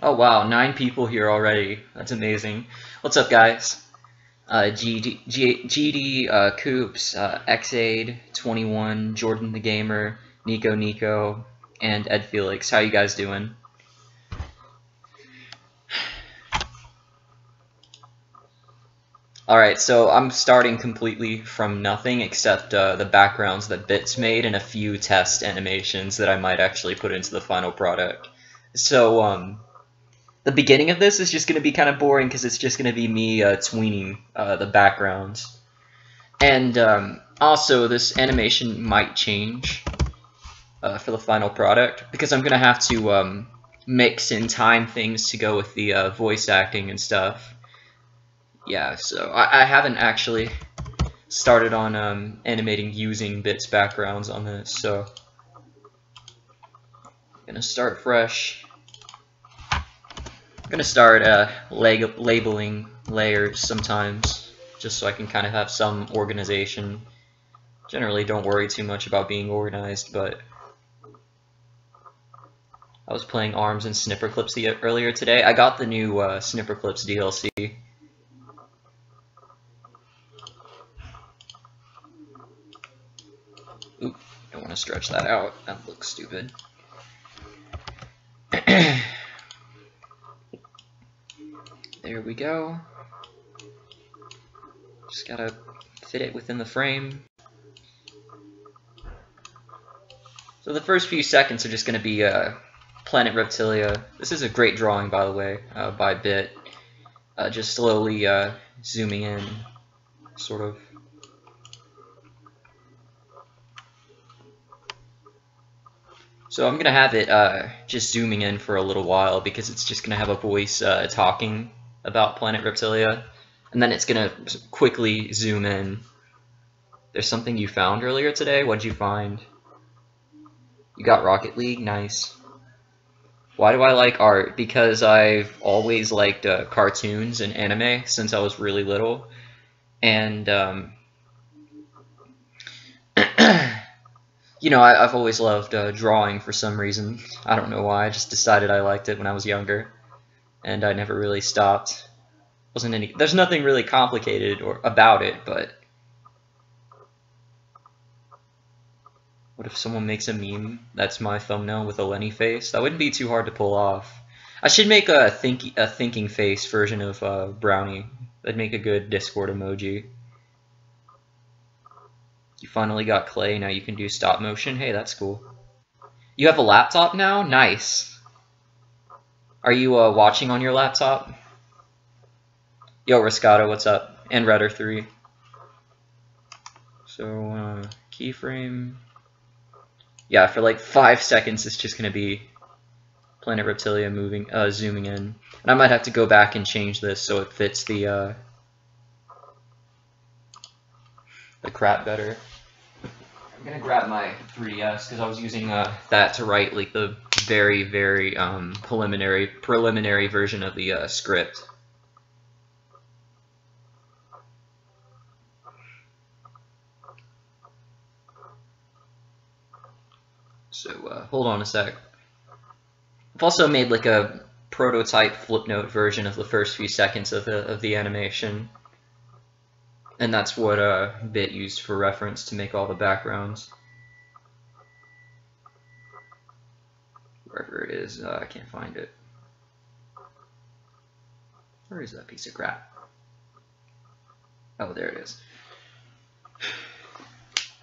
Oh wow, 9 people here already. That's amazing. What's up, guys? GD, Coops, Xade, 21, Jordan the Gamer, Nico, and Ed Felix. How you guys doing? Alright, so I'm starting completely from nothing except the backgrounds that Bits made and a few test animations that I might actually put into the final product. So, the beginning of this is just going to be kind of boring because it's just going to be me tweening the backgrounds. And also, this animation might change for the final product because I'm going to have to mix and time things to go with the voice acting and stuff. Yeah, so I haven't actually started on animating using Bits backgrounds on this, so I'm going to start fresh. I'm going to start labeling layers sometimes, just so I can kind of have some organization. Generally don't worry too much about being organized, but I was playing ARMS and Snipper Clips earlier today. I got the new Snipper Clips DLC. Oop, don't want to stretch that out. That looks stupid. There we go. Just gotta fit it within the frame. So the first few seconds are just gonna be Planet Reptilia. This is a great drawing, by the way, by Bit. Just slowly zooming in, sort of. So I'm gonna have it just zooming in for a little while because it's just gonna have a voice talking about Planet Reptilia, and then it's gonna quickly zoom in. There's something you found earlier today? What'd you find? You got Rocket League? Nice. Why do I like art? Because I've always liked cartoons and anime since I was really little, and you know, I've always loved drawing for some reason. I don't know why, I just decided I liked it when I was younger, and I never really stopped. There's nothing really complicated about it, but what if someone makes a meme that's my thumbnail with a Lenny face? That wouldn't be too hard to pull off. I should make a thinking face version of Browney. That'd make a good Discord emoji. You finally got clay, now you can do stop motion. Hey, that's cool. You have a laptop now? Nice. Are you watching on your laptop? Yo, Riscato, what's up? And Redder3. So, keyframe. Yeah, for like 5 seconds, it's just gonna be Planet Reptilia moving, zooming in. And I might have to go back and change this so it fits the crap better. I'm gonna grab my 3DS because I was using that to write like the very preliminary version of the script. So hold on a sec. I've also made like a prototype flipnote version of the first few seconds of the animation. And that's what Bit used for reference to make all the backgrounds. Wherever it is, I can't find it. Where is that piece of crap? Oh, there it is.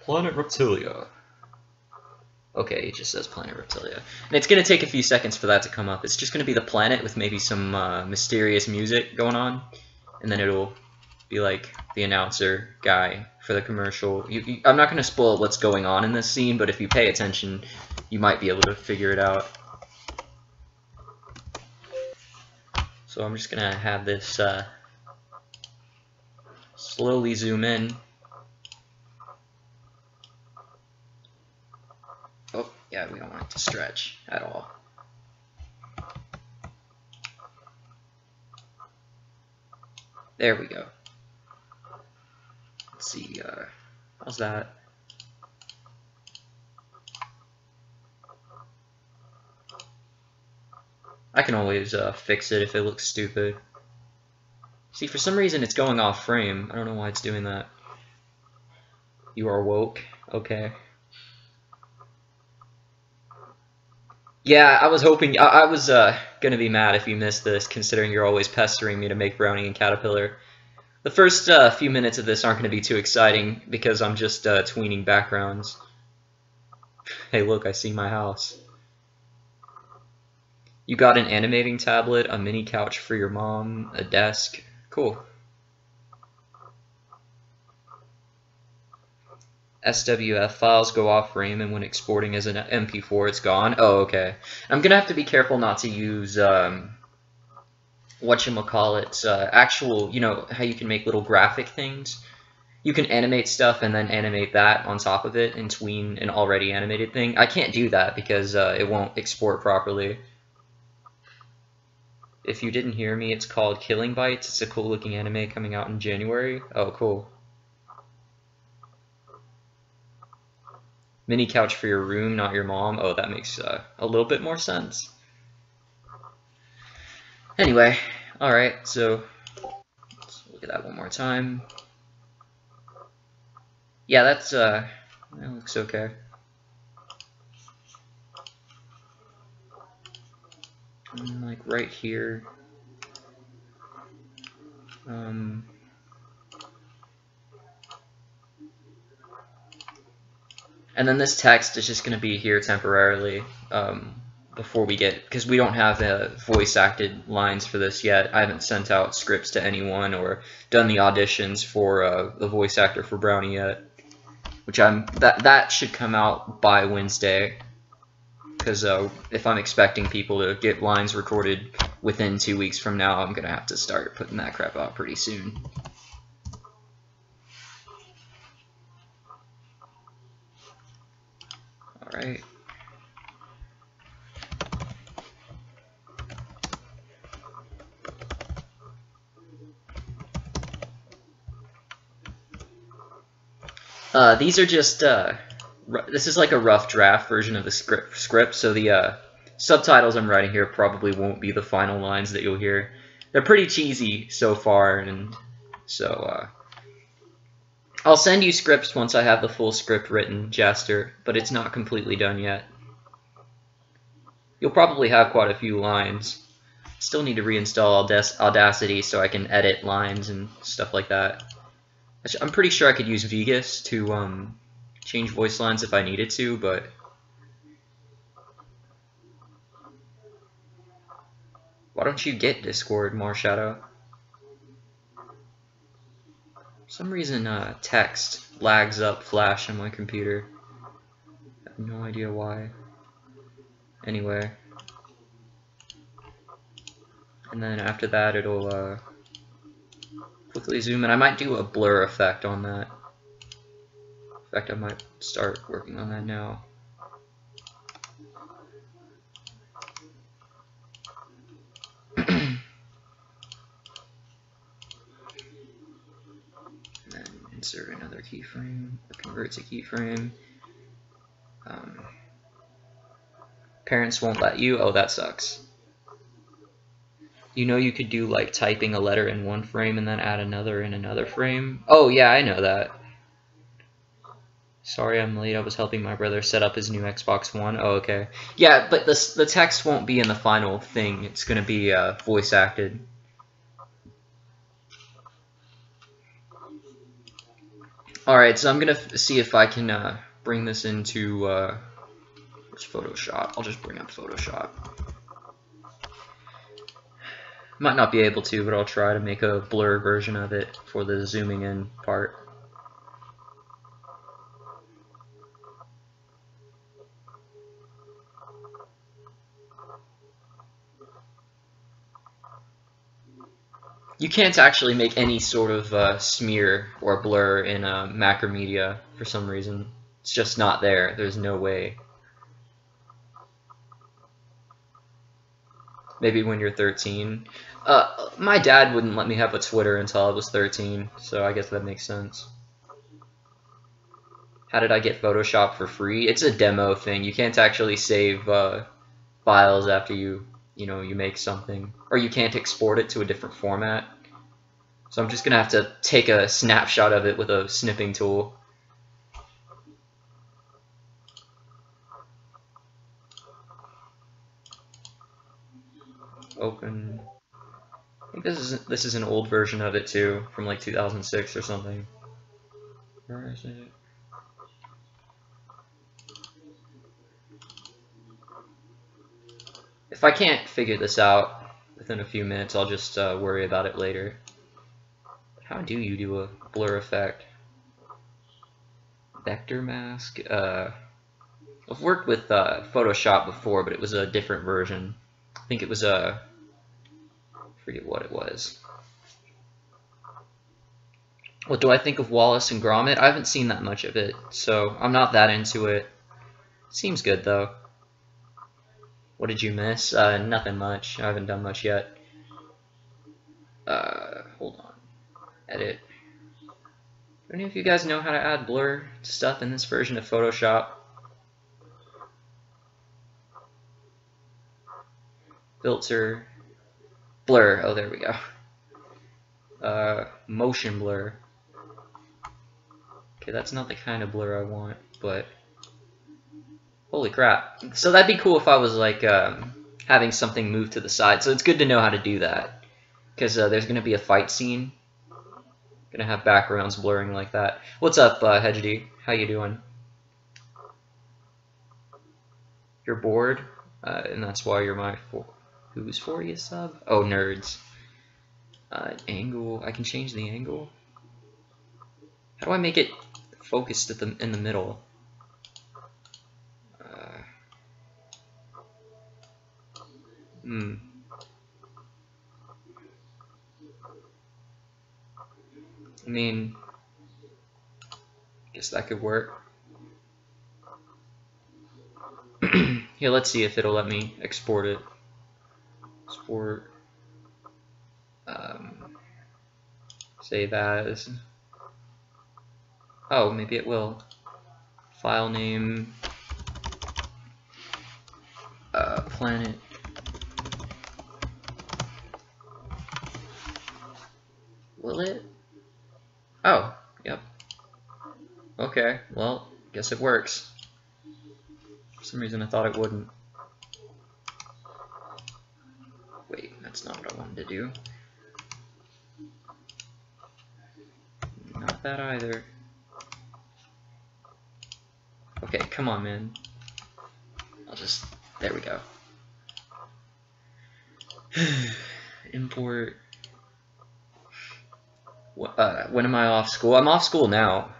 Planet Reptilia. Okay, it just says Planet Reptilia. And it's going to take a few seconds for that to come up. It's just going to be the planet with maybe some mysterious music going on. And then it'll be like the announcer guy for the commercial. I'm not going to spoil what's going on in this scene, but if you pay attention, you might be able to figure it out. So I'm just going to have this slowly zoom in. Oh, yeah, we don't want it to stretch at all. There we go. Let's see, how's that? I can always fix it if it looks stupid. See, for some reason it's going off frame. I don't know why it's doing that. You are woke. Okay. Yeah, I was hoping... I was gonna be mad if you missed this, considering you're always pestering me to make Brownie and Caterpillar. The first few minutes of this aren't going to be too exciting, because I'm just tweening backgrounds. Hey look, I see my house. You got an animating tablet, a mini couch for your mom, a desk. Cool. SWF files go off frame, and when exporting as an MP4 it's gone. Oh, okay. I'm gonna have to be careful not to use whatchamacallit's actual, you know how you can make little graphic things? You can animate stuff and then animate that on top of it and tween an already animated thing. I can't do that because it won't export properly. If you didn't hear me, it's called Killing Bites. It's a cool looking anime coming out in January. Oh, cool. Mini couch for your room, not your mom. Oh, that makes a little bit more sense. Anyway, alright, so let's look at that one more time. Yeah, that's, that looks okay. And like right here. And then this text is just going to be here temporarily before we get, because we don't have voice acted lines for this yet. I haven't sent out scripts to anyone or done the auditions for the voice actor for Browney yet, which that should come out by Wednesday, because if I'm expecting people to get lines recorded within 2 weeks from now, I'm going to have to start putting that crap out pretty soon. Alright. These are just, this is like a rough draft version of the script, so the subtitles I'm writing here probably won't be the final lines that you'll hear. They're pretty cheesy so far, and so, I'll send you scripts once I have the full script written, Jaster, but it's not completely done yet. You'll probably have quite a few lines. Still need to reinstall Audacity so I can edit lines and stuff like that. I'm pretty sure I could use Vegas to change voice lines if I needed to, but why don't you get Discord, Marshadow? For some reason, text lags up Flash on my computer. I have no idea why. Anyway. And then after that, it'll quickly zoom in. I might do a blur effect on that. In fact, I might start working on that now. And then insert another keyframe, convert to keyframe. Parents won't let you? Oh, that sucks. You know you could do like typing a letter in one frame and then add another in another frame? Oh yeah, I know that. Sorry I'm late, I was helping my brother set up his new Xbox One. Oh, okay. Yeah, but the text won't be in the final thing. It's going to be voice acted. Alright, so I'm going to see if I can bring this into where's Photoshop. I'll just bring up Photoshop. Might not be able to, but I'll try to make a blur version of it for the zooming in part. You can't actually make any sort of smear or blur in Macromedia for some reason. It's just not there. There's no way. Maybe when you're 13. My dad wouldn't let me have a Twitter until I was 13, so I guess that makes sense. How did I get Photoshop for free? It's a demo thing. You can't actually save files after you make something, or you can't export it to a different format. So I'm just gonna have to take a snapshot of it with a snipping tool. Open. I think this is an old version of it too, from like 2006 or something. Where is it? If I can't figure this out within a few minutes, I'll just worry about it later. How do you do a blur effect? Vector mask? I've worked with Photoshop before, but it was a different version. I think it was I forget what it was. What do I think of Wallace and Gromit? I haven't seen that much of it, so I'm not that into it. Seems good though. What did you miss? Nothing much. I haven't done much yet. Hold on. Edit. Do any of you guys know how to add blur to stuff in this version of Photoshop? Filter. Blur. Oh, there we go. Motion blur. Okay, that's not the kind of blur I want, but holy crap. So that'd be cool if I was like having something move to the side. So it's good to know how to do that, because there's going to be a fight scene. Gonna have backgrounds blurring like that. What's up, Hedgedy? How you doing? You're bored, and that's why you're my who's 40th sub? Oh, nerds. Angle. I can change the angle. How do I make it focused at in the middle? I mean, guess that could work. Here, let's see if it'll let me export it. Export. Save as. Oh, maybe it will. File name. Planet. Will it? Oh, yep. Okay, well, guess it works. For some reason I thought it wouldn't. Wait, that's not what I wanted to do. Not that either. Okay, come on, man. I'll just... There we go. Import... when am I off school? I'm off school now,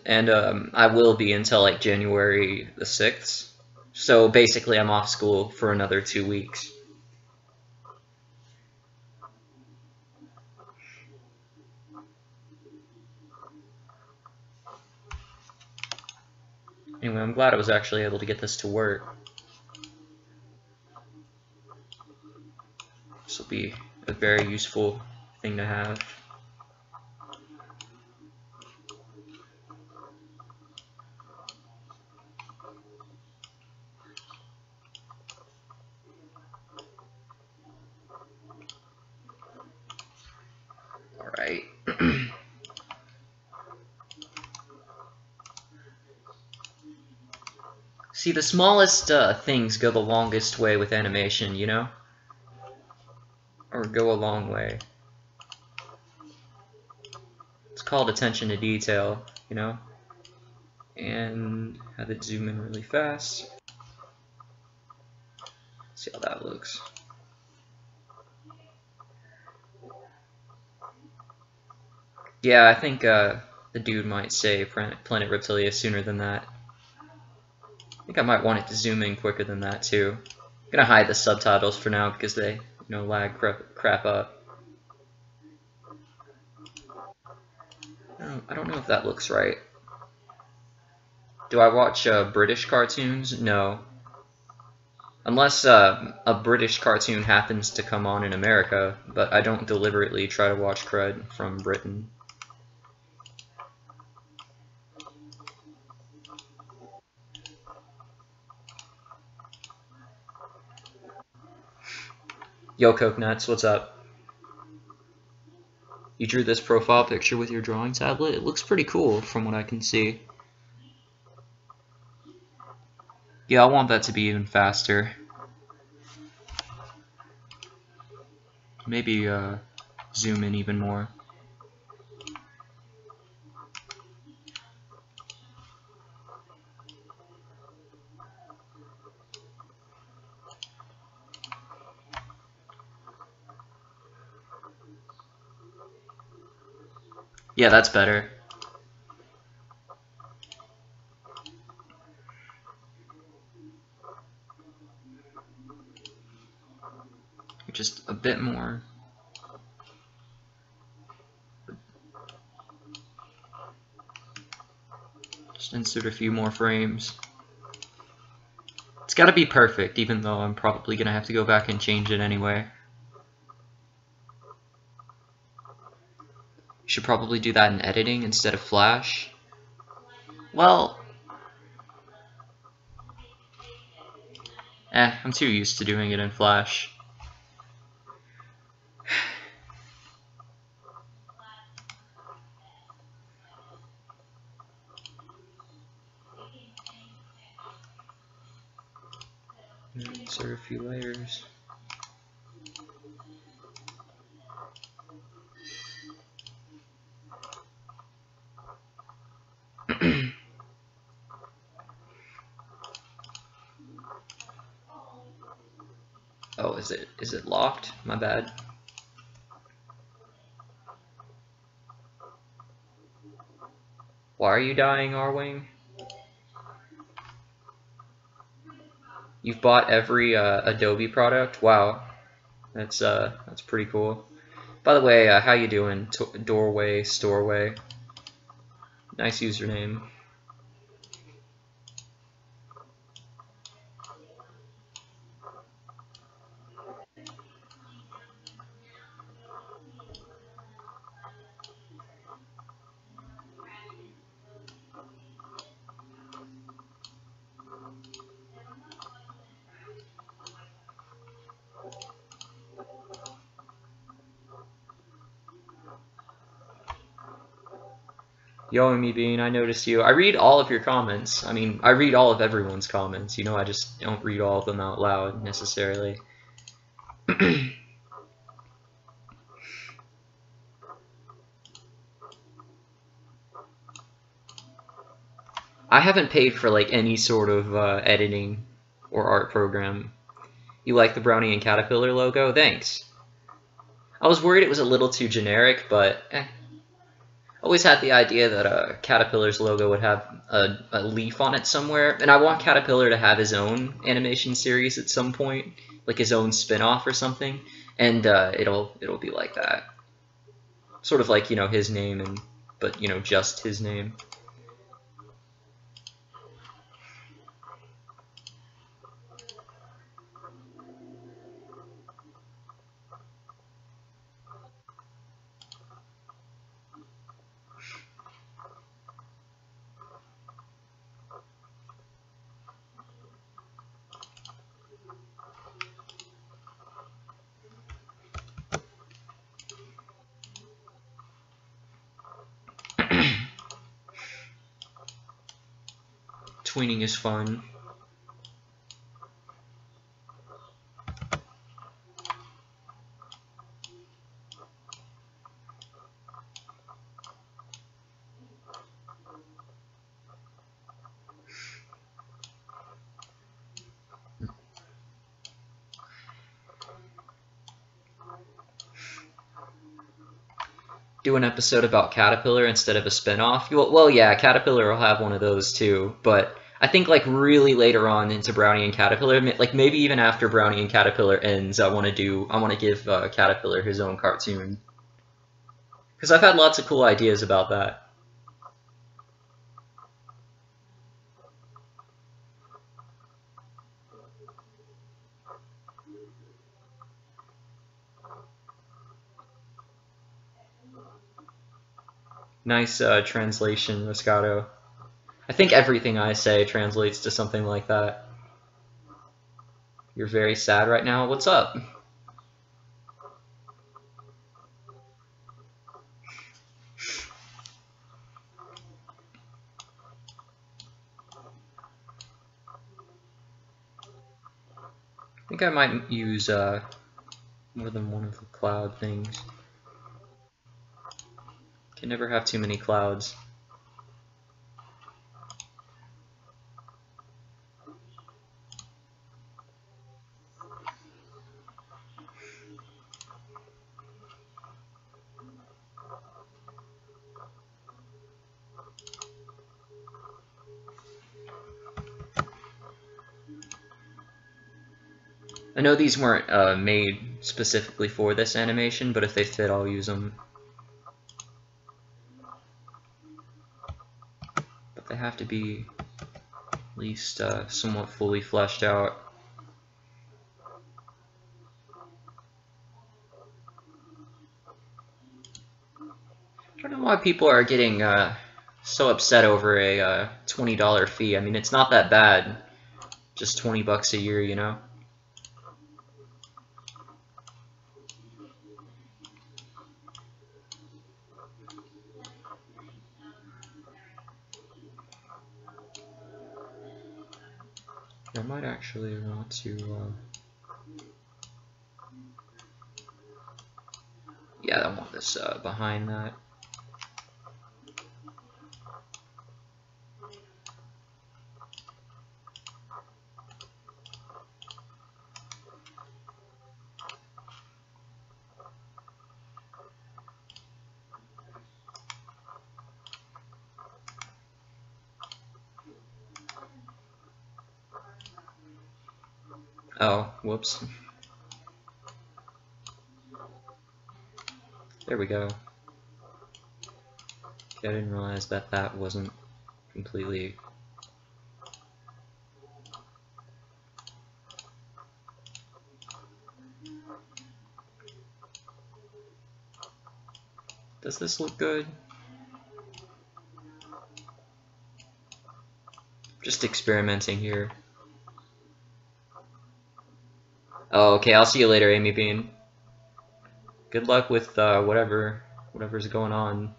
and I will be until like January the 6th. So basically I'm off school for another 2 weeks. Anyway, I'm glad I was actually able to get this to work. This will be a very useful thing to have. Alright. See, the smallest things go the longest way with animation, you know? Or go a long way. It's called attention to detail, you know? And have it zoom in really fast. See how that looks. Yeah, I think the dude might say Planet Reptilia sooner than that. I think I might want it to zoom in quicker than that too. I'm gonna hide the subtitles for now because they, lag crap up. I don't know if that looks right. Do I watch British cartoons? No. Unless a British cartoon happens to come on in America, but I don't deliberately try to watch crud from Britain. Yo, Coconuts, what's up? You drew this profile picture with your drawing tablet? It looks pretty cool from what I can see. Yeah, I want that to be even faster. Maybe zoom in even more. Yeah, that's better. Just a bit more. Just insert a few more frames. It's gotta be perfect, even though I'm probably gonna have to go back and change it anyway. Should probably do that in editing instead of Flash. Well, I'm too used to doing it in Flash. Insert a few layers. Oh, is it locked? My bad. Why are you dying, Arwing? You've bought every Adobe product? Wow, that's pretty cool. By the way, how you doing? Doorway, Storeway. Nice username. Yo, me Bean, I noticed you. I read all of your comments. I mean, I read all of everyone's comments. I just don't read all of them out loud, necessarily. I haven't paid for, like, any sort of editing or art program. You like the Browney and Caterpillar logo? Thanks. I was worried it was a little too generic, but always had the idea that Caterpillar's logo would have a leaf on it somewhere, and I want Caterpillar to have his own animation series at some point, like his own spin-off or something, and it'll be like that, sort of like his name, but just his name. Tweening is fun. do an episode about Caterpillar instead of a spin-off. Well, yeah, Caterpillar will have one of those too, but I think like really later on into Browney and Caterpillar, like maybe even after Browney and Caterpillar ends, I want to give Caterpillar his own cartoon. Because I've had lots of cool ideas about that. Nice translation, Moscato. I think everything I say translates to something like that. You're very sad right now? What's up? I think I might use more than one of the cloud things. Can never have too many clouds. I know these weren't made specifically for this animation, but if they fit, I'll use them. But they have to be at least somewhat fully fleshed out. I don't know why people are getting so upset over a $20 fee. I mean, it's not that bad. Just 20 bucks a year, you know? I might actually want to, yeah, I want this behind that. Oh, whoops. There we go. Okay, I didn't realize that that wasn't completely... Does this look good? Just experimenting here. Oh, okay, I'll see you later, Amy Bean. Good luck with whatever's going on.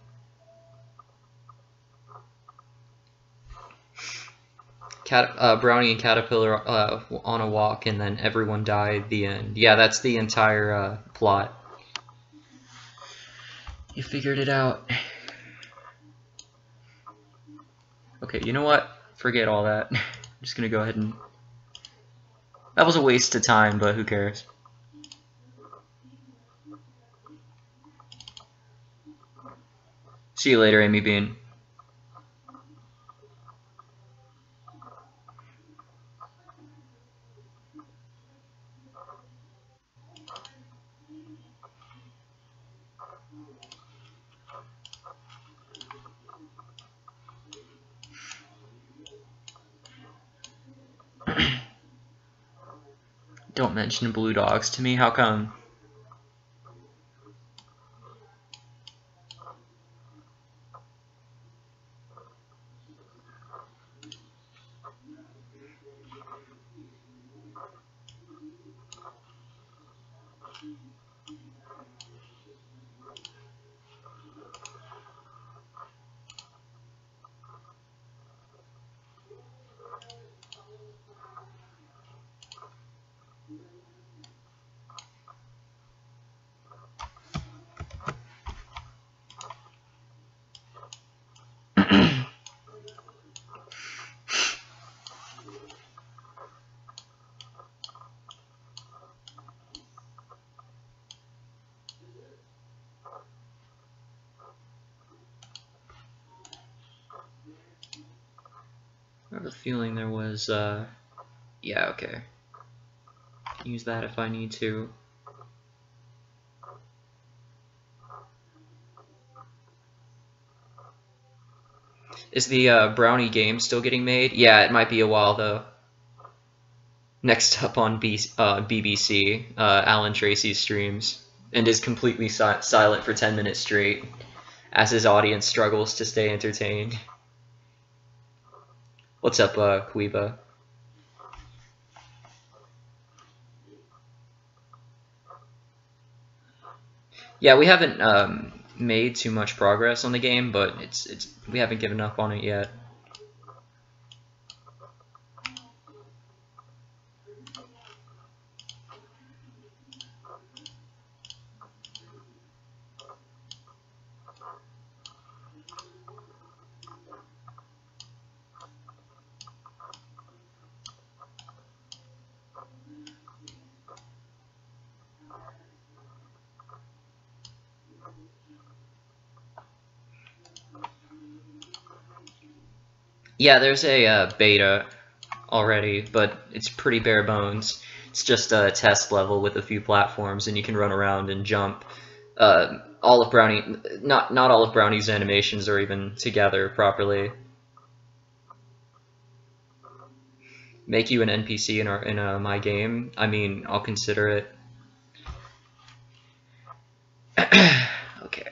Brownie and Caterpillar on a walk, and then everyone died. The end. Yeah, that's the entire plot. You figured it out. Okay, you know what? Forget all that. I'm just gonna go ahead and... That was a waste of time, but who cares? See you later, Amy Bean. Don't mention blue dogs to me, how come? have a feeling there was, yeah, okay. Use that if I need to. Is the Browney game still getting made? Yeah, it might be a while though. Next up on BBC, Alan Tracy's streams, and is completely silent for 10 minutes straight as his audience struggles to stay entertained. What's up, Quiba? Yeah, we haven't made too much progress on the game, but we haven't given up on it yet. Yeah, there's a beta already, but it's pretty bare bones. It's just a test level with a few platforms, and you can run around and jump. All of Browney, not all of Browney's animations are even together properly. Make you an NPC in my game? I mean, I'll consider it. Okay.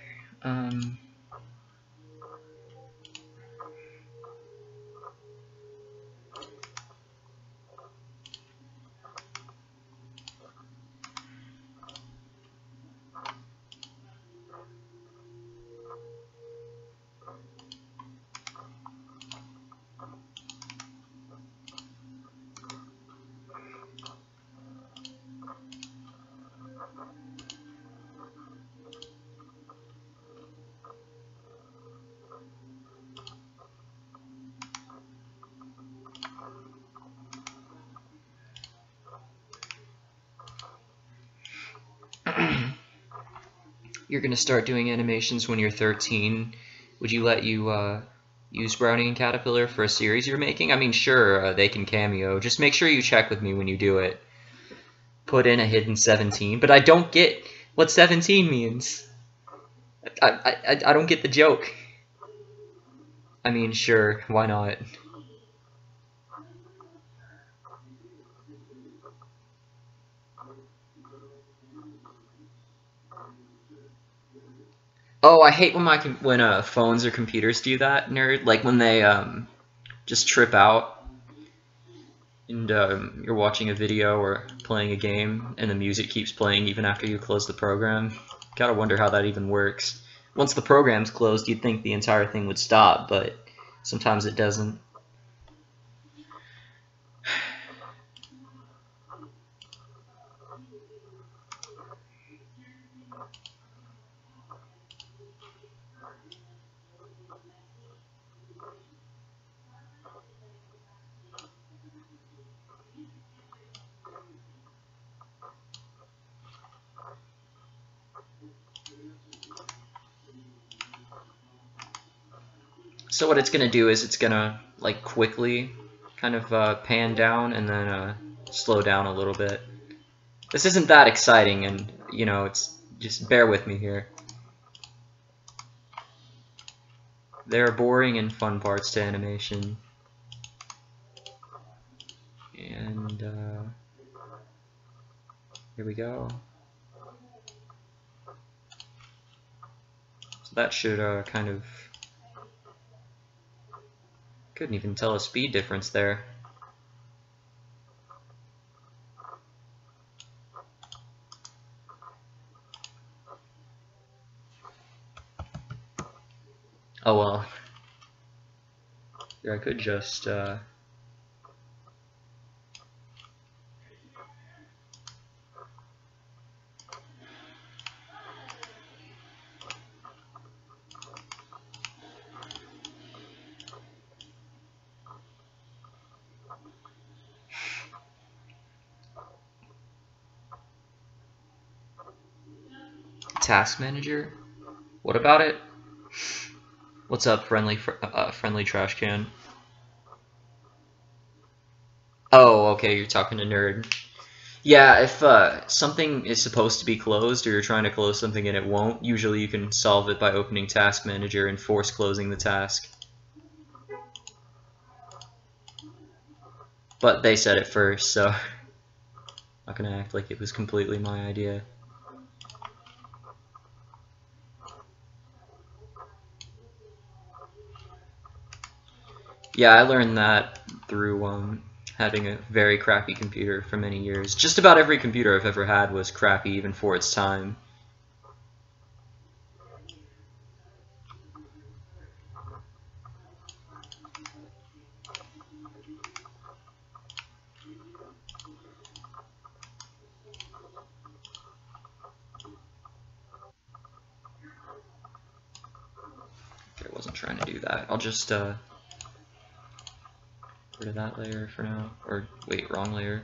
You're gonna start doing animations when you're 13. Would you let you use Brownie and Caterpillar for a series you're making? I mean, sure, they can cameo. Just make sure you check with me when you do it. Put in a hidden 17, but I don't get what 17 means. I don't get the joke. I mean, sure, why not? Oh, I hate when phones or computers do that, nerd. Like when they just trip out and you're watching a video or playing a game and the music keeps playing even after you close the program. Gotta wonder how that even works. Once the program's closed, you'd think the entire thing would stop, but sometimes it doesn't. So what it's gonna do is it's gonna like quickly kind of pan down and then slow down a little bit. This isn't that exciting, and you know, it's just bear with me here. There are boring and fun parts to animation. And here we go. So that should kind of... Couldn't even tell a speed difference there. Oh well. Here I could just Task Manager? What about it? What's up, friendly trash can? Oh, okay, you're talking to Nerd. Yeah, if something is supposed to be closed or you're trying to close something and it won't, usually you can solve it by opening Task Manager and force closing the task. But they said it first, so I'm not gonna act like it was completely my idea. Yeah, I learned that through having a very crappy computer for many years. Just about every computer I've ever had was crappy, even for its time. I wasn't trying to do that. I'll just rid of that layer for now. Or wait, wrong layer.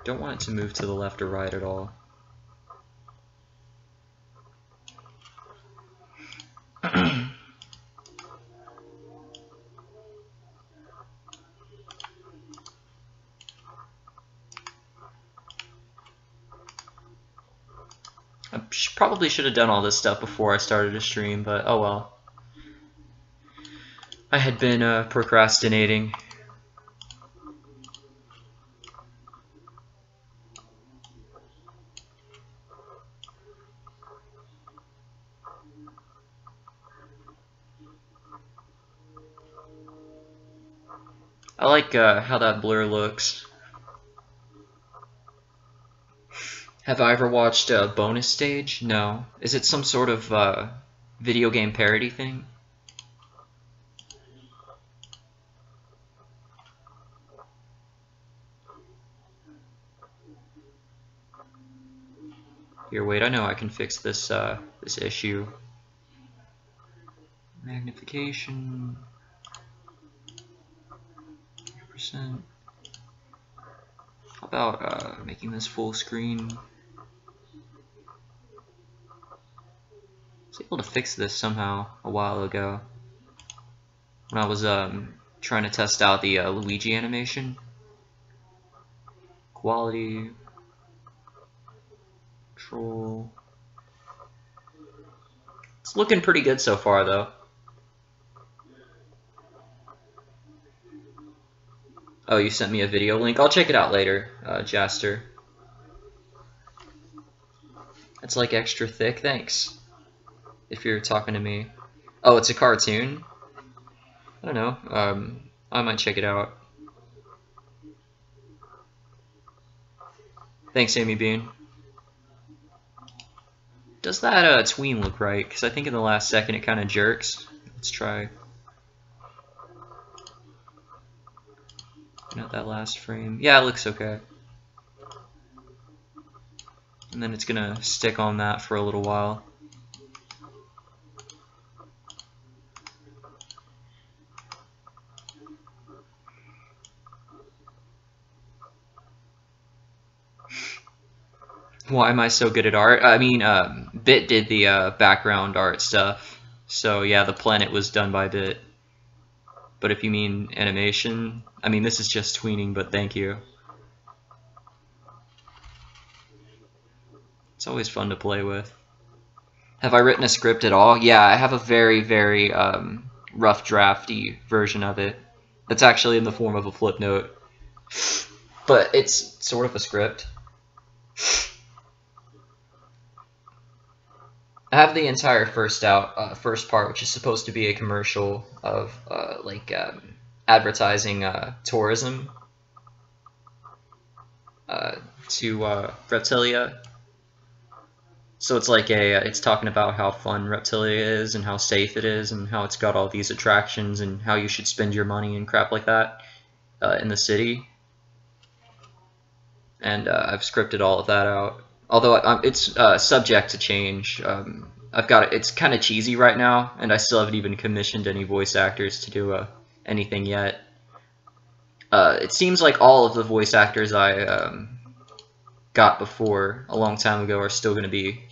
Don't want it to move to the left or right at all. Probably should have done all this stuff before I started a stream, but oh well. I had been procrastinating. I like how that blur looks. Have I ever watched a bonus stage? No. Is it some sort of video game parody thing? Here, wait, I know I can fix this this issue. Magnification 100%. How about making this full screen? I was able to fix this somehow a while ago when I was trying to test out the Luigi animation. Quality, control. It's looking pretty good so far, though. Oh, you sent me a video link? I'll check it out later, Jaster. It's like extra thick, thanks. If you're talking to me. Oh, it's a cartoon? I don't know. I might check it out. Thanks, Amy Bean. Does that tween look right? Because I think in the last second it kind of jerks. Let's try. Not that last frame. Yeah, it looks okay. And then it's gonna stick on that for a little while. Why am I so good at art? I mean, Bit did the background art stuff. So yeah, the planet was done by Bit. But if you mean animation, I mean, this is just tweening, but thank you. It's always fun to play with. Have I written a script at all? Yeah, I have a very, very rough drafty version of it. That's actually in the form of a flip note. But it's sort of a script. I have the entire first part, which is supposed to be a commercial of advertising tourism to Reptilia. So it's like it's talking about how fun Reptilia is and how safe it is and how it's got all these attractions and how you should spend your money and crap like that in the city. And I've scripted all of that out. Although it's subject to change. I've got it. It's kind of cheesy right now, and I still haven't even commissioned any voice actors to do anything yet. It seems like all of the voice actors I got before a long time ago are still going to be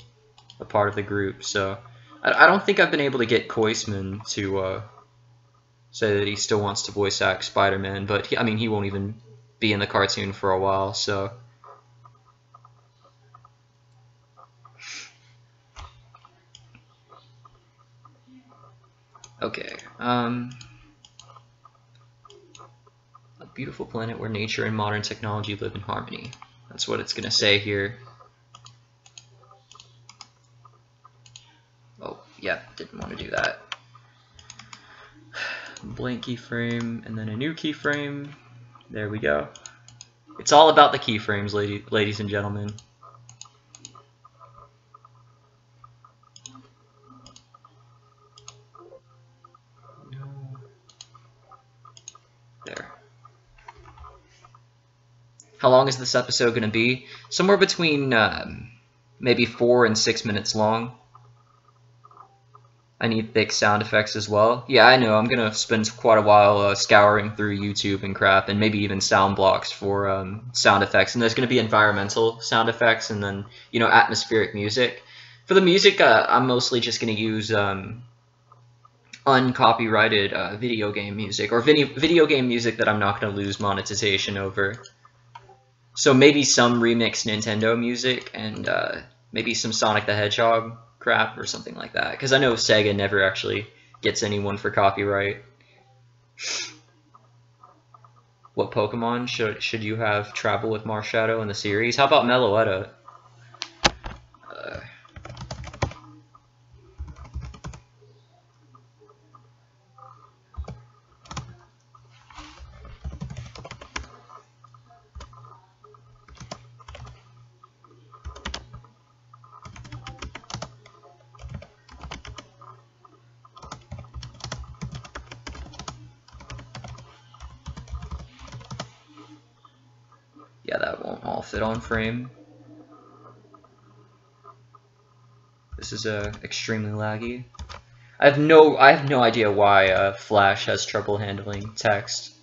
a part of the group. So I don't think I've been able to get Koisman to say that he still wants to voice act Spider-Man, but I mean, he won't even be in the cartoon for a while, so. Okay, a beautiful planet where nature and modern technology live in harmony. That's what it's gonna say here. Oh, yeah, didn't want to do that. Blank keyframe, and then a new keyframe. There we go. It's all about the keyframes, ladies and gentlemen. There. How long is this episode going to be? Somewhere between maybe 4 and 6 minutes long. I need thick sound effects as well. Yeah, I know, I'm going to spend quite a while scouring through YouTube and crap, and maybe even sound blocks for sound effects. And there's going to be environmental sound effects and then, you know, atmospheric music. For the music, I'm mostly just going to use uncopyrighted video game music, or video game music that I'm not going to lose monetization over. So maybe some remixed Nintendo music, and maybe some Sonic the Hedgehog crap or something like that, because I know Sega never actually gets anyone for copyright. What Pokemon should you have travel with Marshadow in the series? How about Meloetta? Yeah, that won't all fit on frame. This is extremely laggy. I have no idea why Flash has trouble handling text.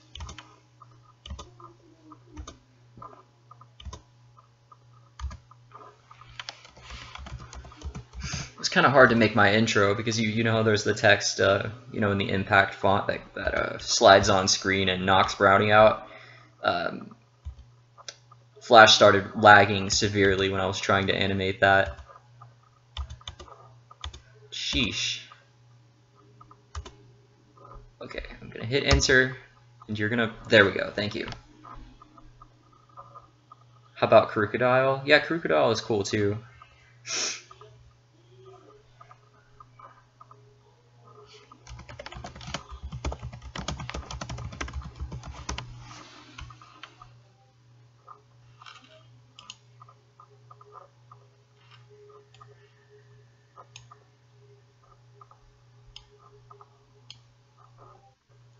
It's kind of hard to make my intro because you know there's the text you know, in the impact font that slides on screen and knocks Browney out. Flash started lagging severely when I was trying to animate that. Sheesh. Okay, I'm gonna hit enter, and you're gonna, there we go, thank you. How about Crocodile? Yeah, Crocodile is cool too.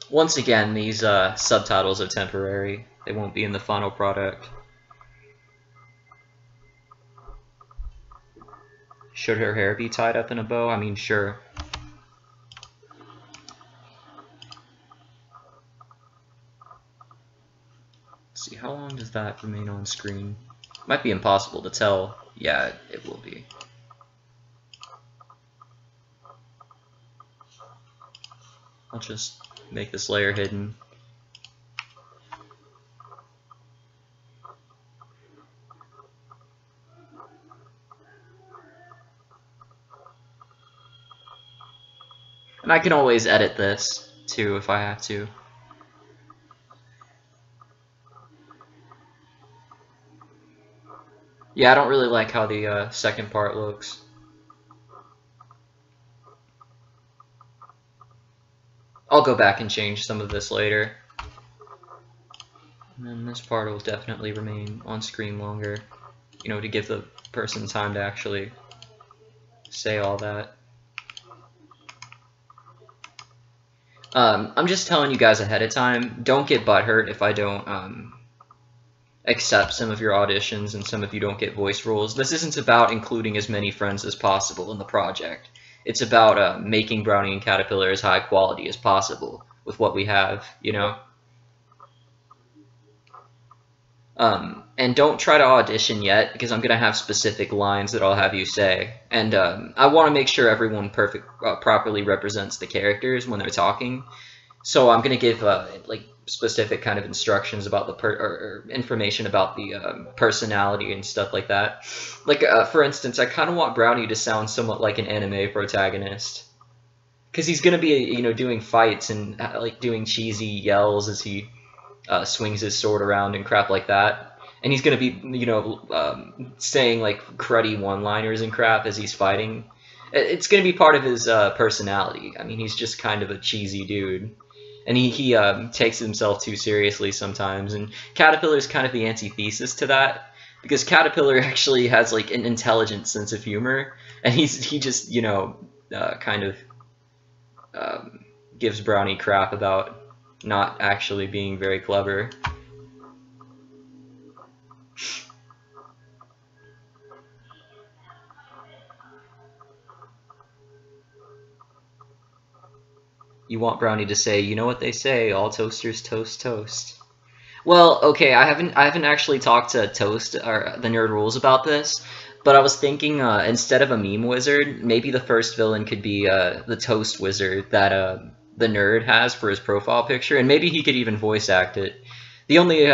Once again, these subtitles are temporary. They won't be in the final product. Should her hair be tied up in a bow? I mean, sure. Let's see, how long does that remain on screen? Might be impossible to tell. Yeah, it will be. I'll just make this layer hidden. And I can always edit this too if I have to. Yeah, I don't really like how the second part looks. I'll go back and change some of this later. And then this part will definitely remain on screen longer, you know, to give the person time to actually say all that. I'm just telling you guys ahead of time, don't get butthurt if I don't accept some of your auditions and some of you don't get voice roles. This isn't about including as many friends as possible in the project. It's about making Browney and Caterpillar as high quality as possible with what we have, you know? And don't try to audition yet, because I'm going to have specific lines that I'll have you say. And I want to make sure everyone properly represents the characters when they're talking. So I'm gonna give like specific kind of instructions about the or information about the personality and stuff like that. Like for instance, I kind of want Browney to sound somewhat like an anime protagonist, because he's gonna be doing fights and like doing cheesy yells as he swings his sword around and crap like that. And he's gonna be saying like cruddy one-liners and crap as he's fighting. It's gonna be part of his personality. I mean, he's just kind of a cheesy dude. And he takes himself too seriously sometimes, and Caterpillar's kind of the antithesis to that, because Caterpillar actually has like an intelligent sense of humor, and he just kind of gives Browney crap about not actually being very clever. You want Browney to say, you know what they say, all toasters toast toast. Well, okay, I haven't actually talked to Toast or the Nerd Rules about this, but I was thinking instead of a meme wizard, maybe the first villain could be the Toast Wizard that the nerd has for his profile picture, and maybe he could even voice act it. The only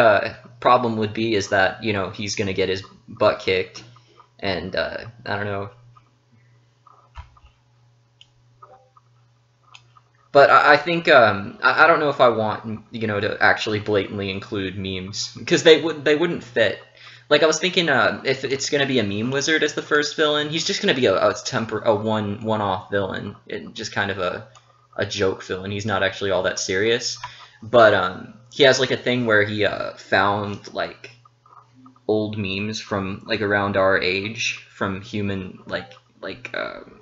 problem would be is that he's gonna get his butt kicked, and I don't know. But I think I don't know if I want to actually blatantly include memes, because they wouldn't fit. Like I was thinking, if it's gonna be a meme wizard as the first villain, he's just gonna be a one-off villain, just kind of a joke villain. He's not actually all that serious. But he has like a thing where he found like old memes from like around our age, from human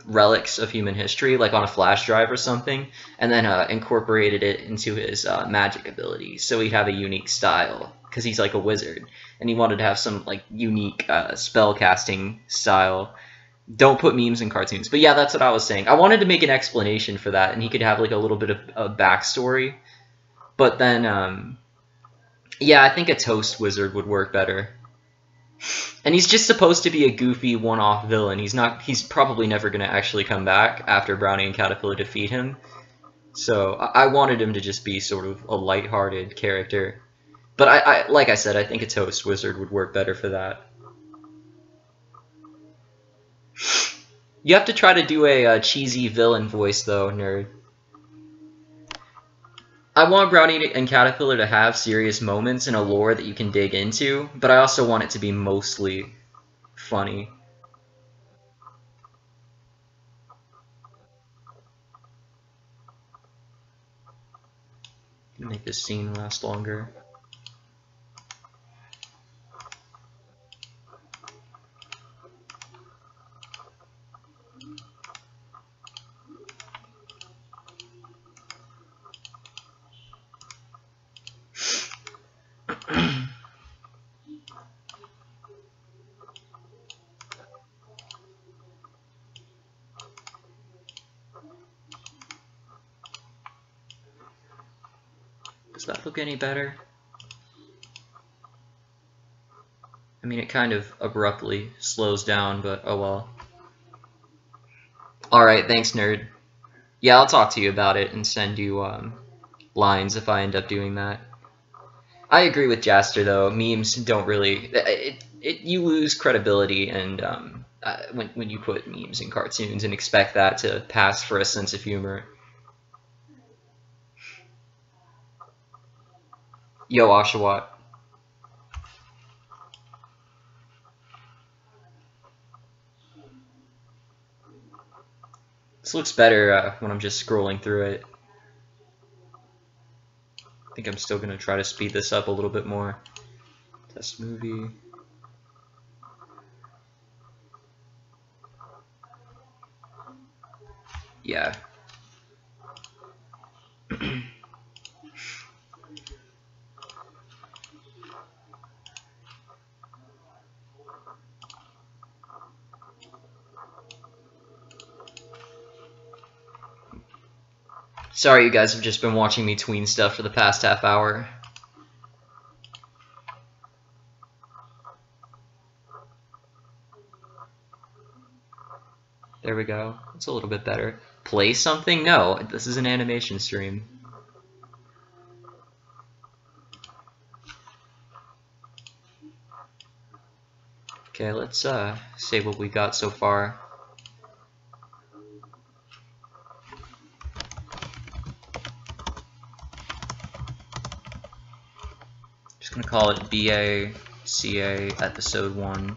relics of human history, like on a flash drive or something, and then incorporated it into his magic abilities. So he'd have a unique style, because he's like a wizard, and he wanted to have some like unique spell casting style. Don't put memes in cartoons. But yeah, that's what I was saying. I wanted to make an explanation for that, and he could have like a little bit of a backstory. But then, yeah, I think a Toast Wizard would work better. And he's just supposed to be a goofy one-off villain. He's probably never going to actually come back after Browney and Caterpillar defeat him. So I wanted him to just be sort of a lighthearted character. But I like I said, I think a Toast Wizard would work better for that. You have to try to do a cheesy villain voice, though, nerd. I want Browney and Caterpillar to have serious moments in a lore that you can dig into, but I also want it to be mostly funny. Make this scene last longer. Does that look any better? I mean, it kind of abruptly slows down, but oh well. Alright, thanks, nerd. Yeah, I'll talk to you about it and send you lines if I end up doing that. I agree with Jaster, though. Memes don't really... you lose credibility and when you put memes in cartoons and expect that to pass for a sense of humor. Yo, Oshawott. This looks better when I'm just scrolling through it. I think I'm still going to try to speed this up a little bit more. Test movie. Yeah. Sorry, you guys have just been watching me tween stuff for the past half hour. There we go. It's a little bit better. Play something? No, this is an animation stream. Okay, let's say what we got so far. Just gonna call it BACA episode 1.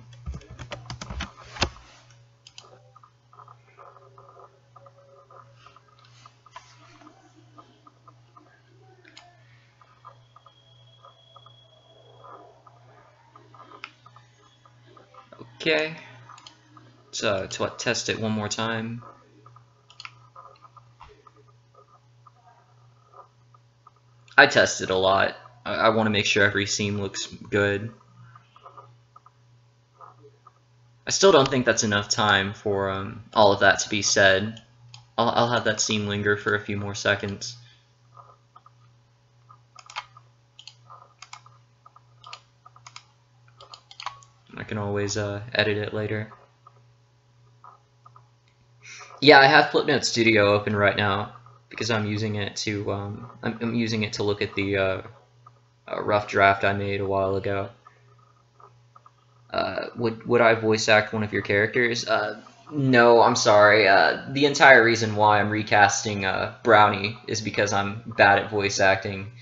Okay, let's test it one more time. I tested a lot. I want to make sure every scene looks good. I still don't think that's enough time for all of that to be said. I'll have that scene linger for a few more seconds. I can always edit it later. Yeah, I have Flipnote Studio open right now because I'm using it to I'm using it to look at the rough draft I made a while ago. Would I voice act one of your characters? No, I'm sorry. The entire reason why I'm recasting Browney is because I'm bad at voice acting.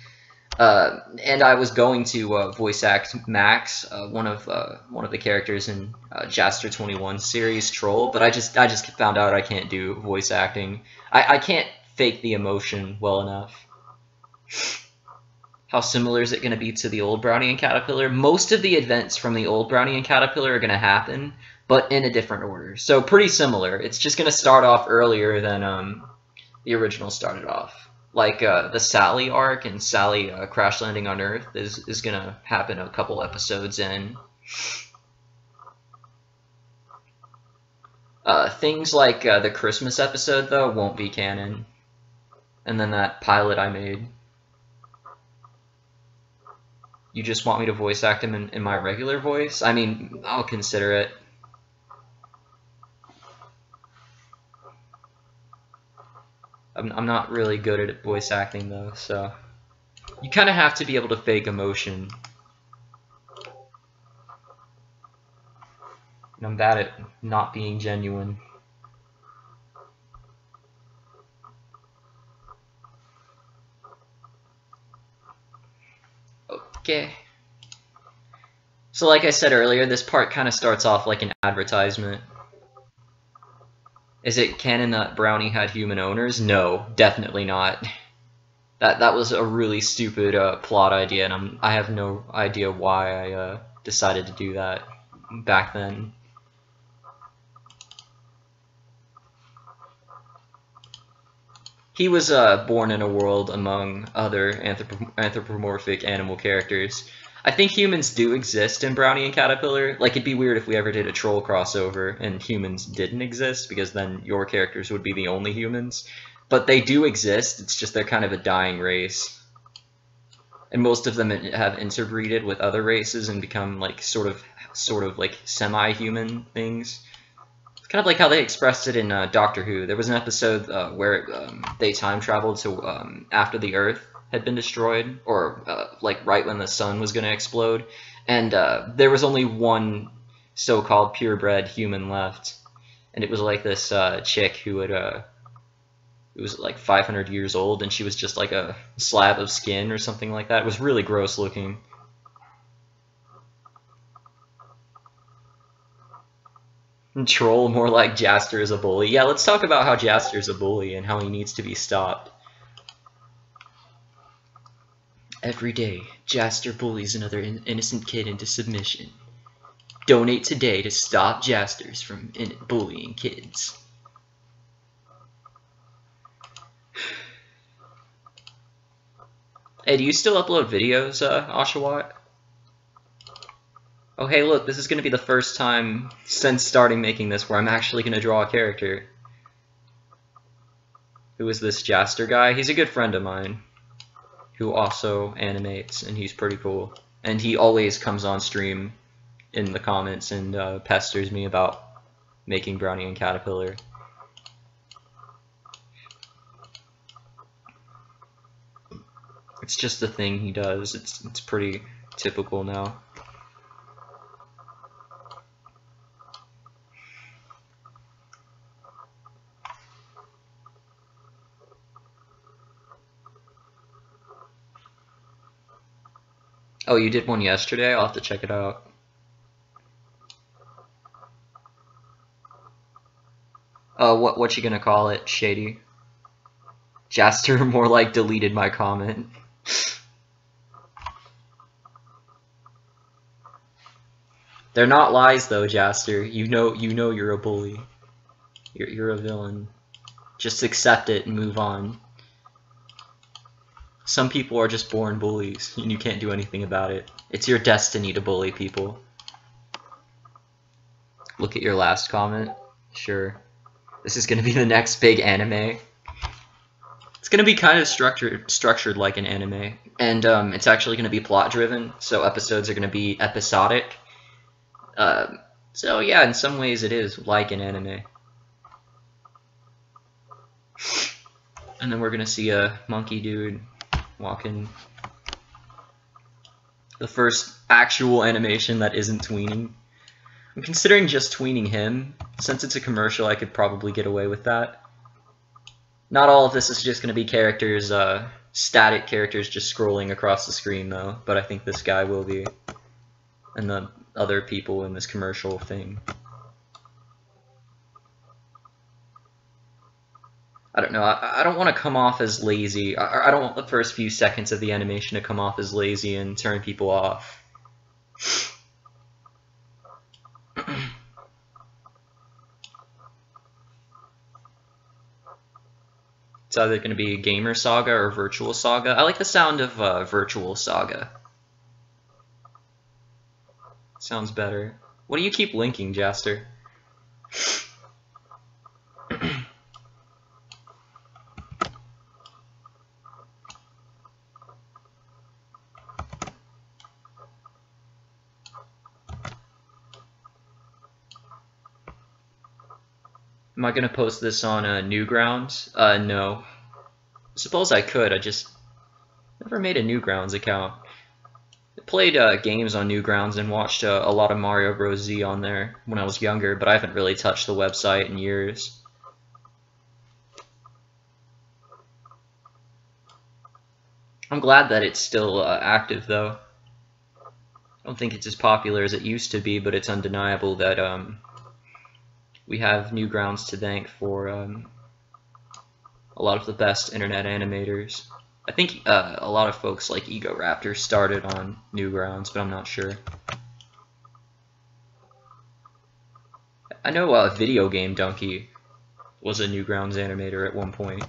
And I was going to voice act Max, one of the characters in Jaster21 series Troll, but I just found out I can't do voice acting. I can't fake the emotion well enough. How similar is it going to be to the old Browney and Caterpillar? Most of the events from the old Browney and Caterpillar are going to happen, but in a different order. So pretty similar. It's just going to start off earlier than the original started off. Like the Sally arc and Sally crash landing on Earth is going to happen a couple episodes in. Things like the Christmas episode, though, won't be canon. And then that pilot I made. You just want me to voice act him in my regular voice? I mean, I'll consider it. I'm not really good at voice acting, though, so... You kind of have to be able to fake emotion. And I'm bad at not being genuine. Okay. So like I said earlier, this part kind of starts off like an advertisement. Is it canon that Browney had human owners? No, definitely not. That was a really stupid plot idea, and I have no idea why I decided to do that back then. He was born in a world among other anthropomorphic animal characters. I think humans do exist in Browney and Caterpillar. Like, it'd be weird if we ever did a troll crossover and humans didn't exist, because then your characters would be the only humans. But they do exist, it's just they're kind of a dying race. And most of them have interbreeded with other races and become, like, sort of like semi-human things. Kind of like how they expressed it in Doctor Who. There was an episode where they time traveled to after the Earth had been destroyed, or like right when the sun was going to explode, and there was only one so-called purebred human left, and it was like this chick who had it was like 500 years old, and she was just like a slab of skin or something like that. It was really gross looking. Troll more like Jaster is a bully. Yeah, let's talk about how Jaster is a bully and how he needs to be stopped. Every day, Jaster bullies another innocent kid into submission. Donate today to stop Jasters from bullying kids. Hey, do you still upload videos, Oshawott? Oh hey look, this is going to be the first time since starting making this where I'm actually going to draw a character. Who is this Jaster guy? He's a good friend of mine who also animates, and he's pretty cool. And he always comes on stream in the comments and pesters me about making Browney and Caterpillar. It's just a thing he does. It's pretty typical now. Oh, you did one yesterday? I'll have to check it out. What you gonna call it, Shady? Jaster more like deleted my comment. They're not lies though, Jaster. You know you're a bully. You're a villain. Just accept it and move on. Some people are just born bullies, and you can't do anything about it. It's your destiny to bully people. Look at your last comment. Sure. This is gonna be the next big anime. It's gonna be kind of structured like an anime, and it's actually gonna be plot driven. So episodes are gonna be episodic. So yeah, in some ways it is like an anime. And then we're gonna see a monkey dude walking. The first actual animation that isn't tweening. I'm considering just tweening him. Since it's a commercial, I could probably get away with that. Not all of this is just gonna be characters, static characters just scrolling across the screen though, but I think this guy will be. And the other people in this commercial thing. I don't know, I don't want to come off as lazy. I don't want the first few seconds of the animation to come off as lazy and turn people off. It's either going to be Gamer Saga or Virtual Saga. I like the sound of Virtual Saga. Sounds better. What do you keep linking, Jaster? Am I going to post this on Newgrounds? No. Suppose I could, I just never made a Newgrounds account. I played games on Newgrounds and watched a lot of Mario Bros. Z on there when I was younger, but I haven't really touched the website in years. I'm glad that it's still active, though. I don't think it's as popular as it used to be, but it's undeniable that we have Newgrounds to thank for a lot of the best internet animators. I think a lot of folks like Ego Raptor started on Newgrounds, but I'm not sure. I know Video Game Donkey was a Newgrounds animator at one point.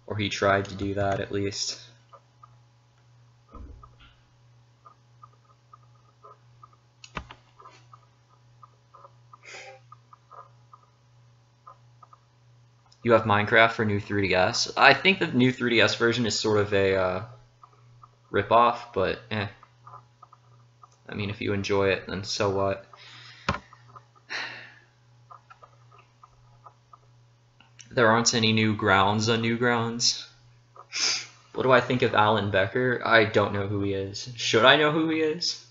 Or he tried to do that, at least. You have Minecraft for new 3DS? I think the new 3DS version is sort of a rip-off, but eh. I mean, if you enjoy it, then so what? There aren't any new grounds on Newgrounds. What do I think of Alan Becker? I don't know who he is. Should I know who he is?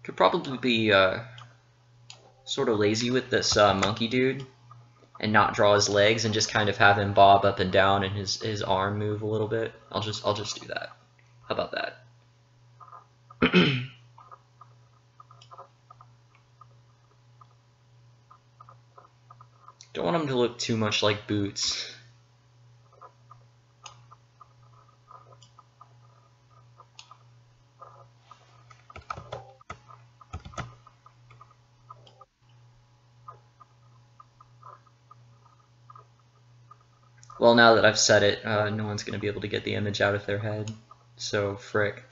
Could probably be sort of lazy with this monkey dude and not draw his legs and just kind of have him bob up and down and his arm move a little bit. I'll just do that. How about that? Don't want him to look too much like Boots. Well, now that I've said it, no one's going to be able to get the image out of their head. So, frick.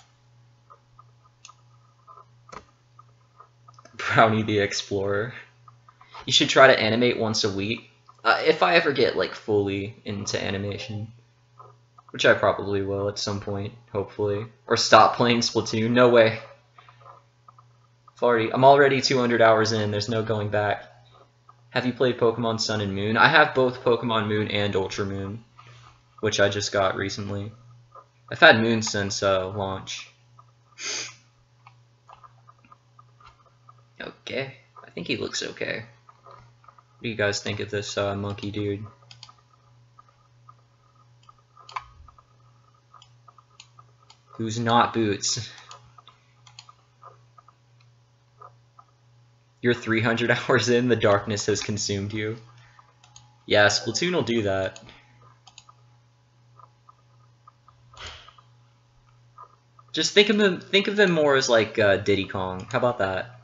Browney the Explorer. You should try to animate once a week. If I ever get, like, fully into animation. Which I probably will at some point, hopefully. Or stop playing Splatoon. No way. I'm already 200 hours in. There's no going back. Have you played Pokemon Sun and Moon? I have both Pokemon Moon and Ultra Moon, which I just got recently. I've had Moon since launch. Okay, I think he looks okay. What do you guys think of this monkey dude? Who's not Boots? You're 300 hours in, the darkness has consumed you. Yeah, Splatoon will do that. Just think of him more as like Diddy Kong. How about that?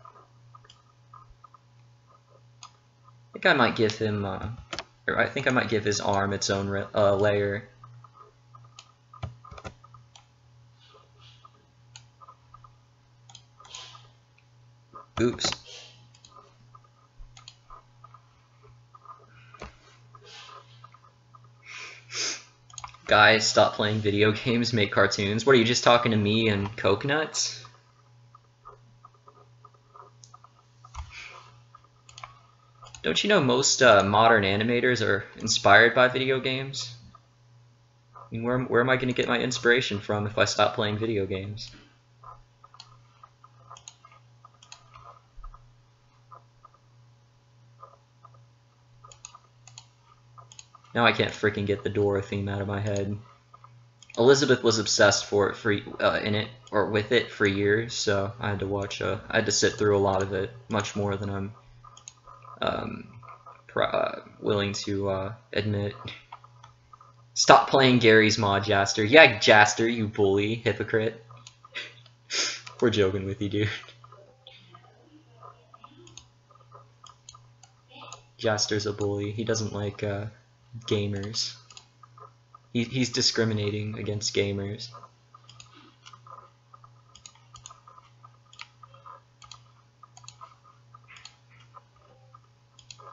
I think I might give him, or I think I might give his arm its own layer. Oops. Guys, stop playing video games, make cartoons. What, are you just talking to me and coconuts? Don't you know most modern animators are inspired by video games? I mean, where am I going to get my inspiration from if I stop playing video games? Now I can't freaking get the Dora theme out of my head. Elizabeth was obsessed with it for years, so I had to watch. I had to sit through a lot of it, much more than I'm willing to admit. Stop playing Gary's mod, Jaster. Yeah, Jaster, you bully, hypocrite. We're joking with you, dude. Jaster's a bully. He doesn't like gamers. He's discriminating against gamers.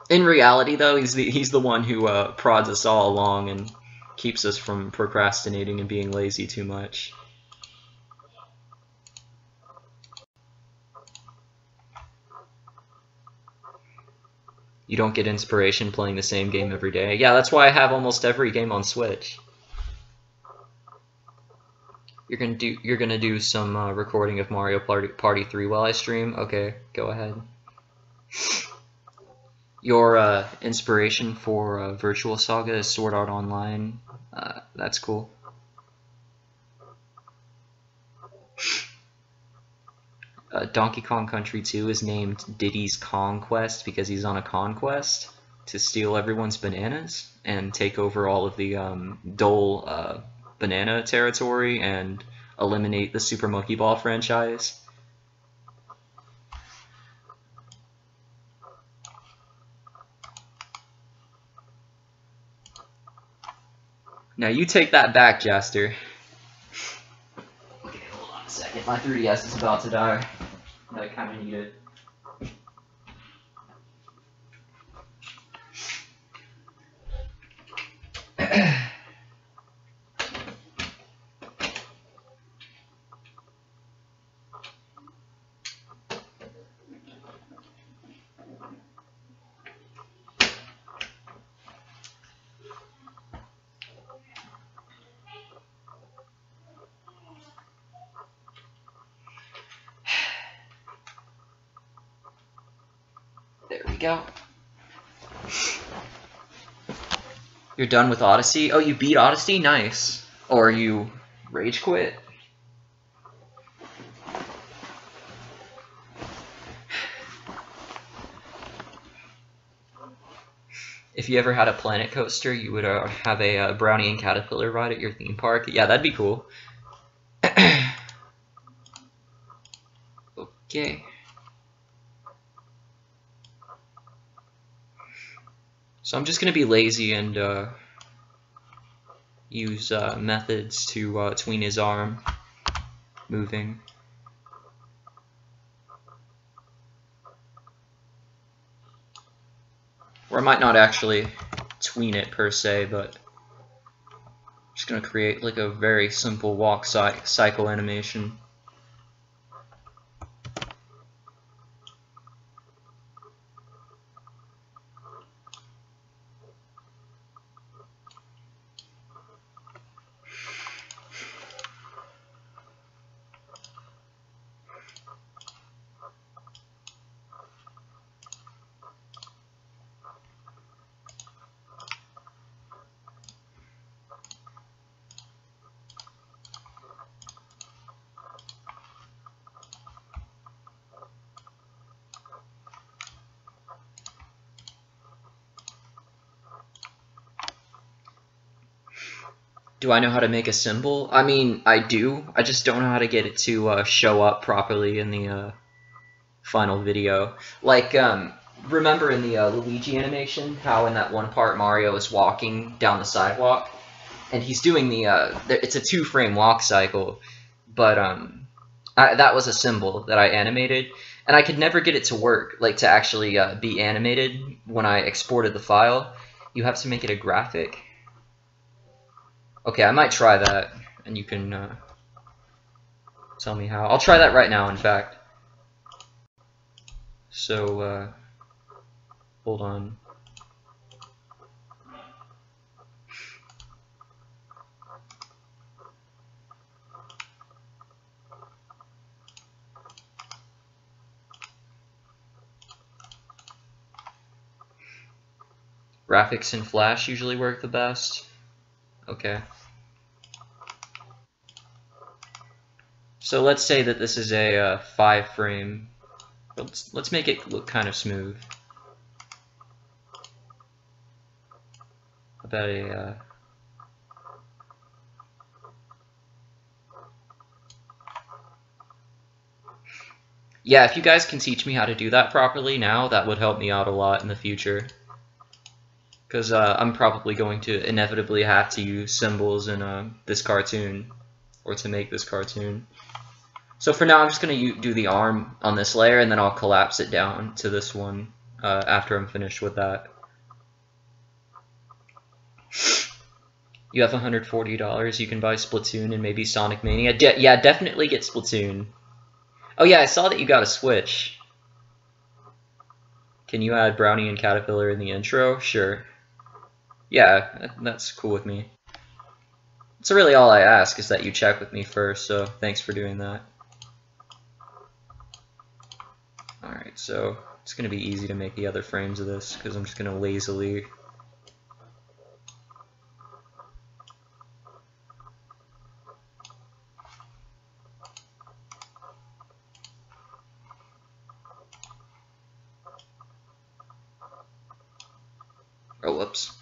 In reality, though, he's the one who prods us all along and keeps us from procrastinating and being lazy too much. You don't get inspiration playing the same game every day. Yeah, that's why I have almost every game on Switch. You're gonna do some recording of Mario Party 3 while I stream? Okay, go ahead. Your inspiration for Virtual Saga is Sword Art Online. That's cool. Donkey Kong Country 2 is named Diddy's Conquest because he's on a conquest to steal everyone's bananas and take over all of the Dole banana territory and eliminate the Super Monkey Ball franchise. Now you take that back, Jaster. Okay, hold on a second. My 3DS is about to die. I kind of need it. There we go. You're done with Odyssey? Oh, you beat Odyssey? Nice. Or you rage quit? If you ever had a planet coaster, you would have a Brownie and Caterpillar ride at your theme park. Yeah, that'd be cool. Okay. So I'm just going to be lazy and use methods to tween his arm moving. Or I might not actually tween it per se, but I'm just going to create like a very simple walk cycle animation. Do I know how to make a symbol? I mean, I do. I just don't know how to get it to show up properly in the final video. Like, remember in the Luigi animation, how in that one part Mario is walking down the sidewalk? And he's doing it's a 2-frame walk cycle, but that was a symbol that I animated, and I could never get it to work, like to actually be animated when I exported the file. You have to make it a graphic. Okay, I might try that, and you can tell me how. I'll try that right now, in fact. So, hold on. Graphics in Flash usually work the best. Okay. So let's say that this is a 5-frame. Let's make it look kind of smooth. About a yeah, if you guys can teach me how to do that properly now, that would help me out a lot in the future. Because I'm probably going to inevitably have to use symbols in this cartoon, or to make this cartoon. So for now, I'm just going to do the arm on this layer, and then I'll collapse it down to this one after I'm finished with that. You have $140, you can buy Splatoon and maybe Sonic Mania. Yeah, definitely get Splatoon. Oh yeah, I saw that you got a Switch. Can you add Browney and Caterpillar in the intro? Sure. Yeah, that's cool with me. So really all I ask is that you check with me first, so thanks for doing that. Alright, so it's going to be easy to make the other frames of this, because I'm just going to lazily... Oh, whoops.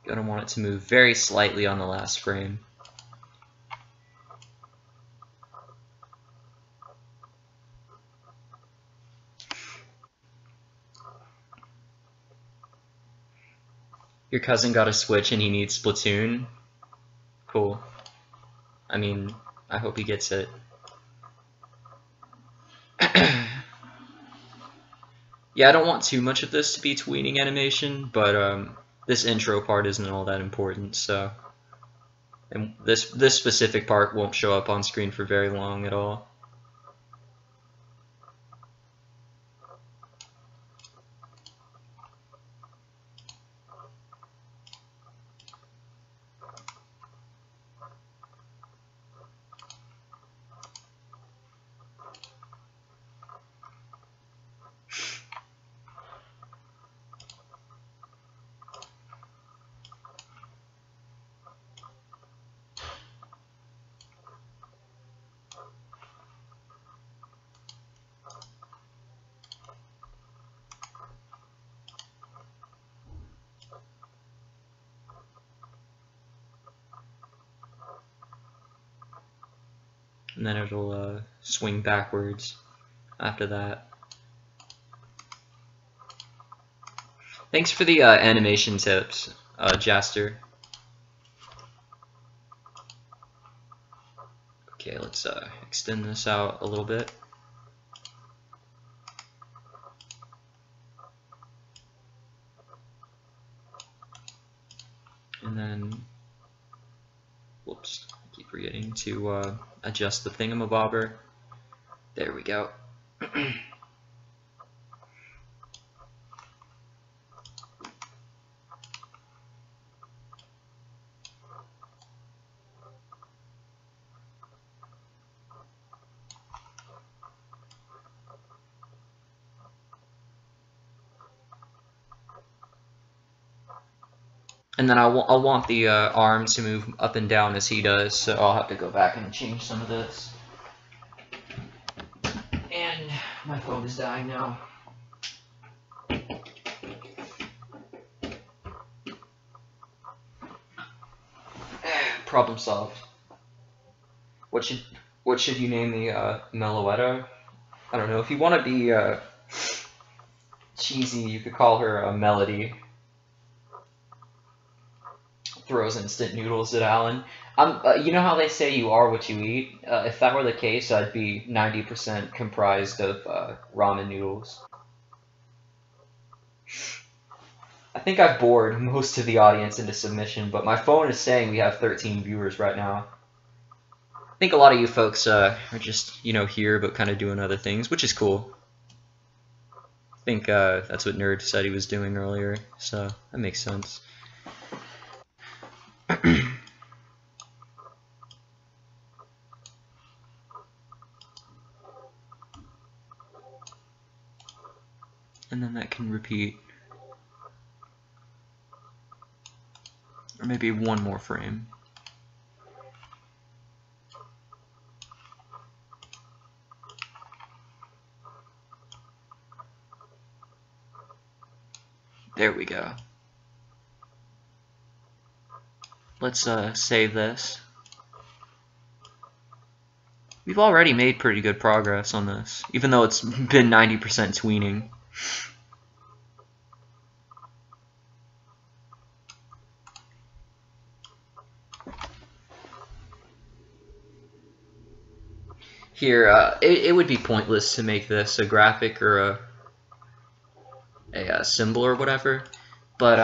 You're going to want it to move very slightly on the last frame. Your cousin got a Switch and he needs Splatoon? Cool. I mean, I hope he gets it. Yeah, I don't want too much of this to be tweening animation, but this intro part isn't all that important, so... And this specific part won't show up on screen for very long at all. And then it'll swing backwards after that. Thanks for the animation tips, Jaster. Okay, let's extend this out a little bit. And then, whoops, I keep forgetting to adjust the thingamabobber. There we go. And then I'll want the arms to move up and down as he does, so I'll have to go back and change some of this. And my phone is dying now. Problem solved. What should you name the Meloetta? I don't know. If you want to be cheesy, you could call her Melody. Throws instant noodles at Alan. You know how they say you are what you eat? If that were the case, I'd be 90% comprised of ramen noodles. I think I've bored most of the audience into submission, but my phone is saying we have 13 viewers right now. I think a lot of you folks are just, you know, here but kind of doing other things, which is cool. I think that's what Nerd said he was doing earlier, so that makes sense. And then that can repeat. Or maybe one more frame. There we go. Let's save this. We've already made pretty good progress on this, even though it's been 90% tweening. Here, it would be pointless to make this a graphic or a symbol or whatever, but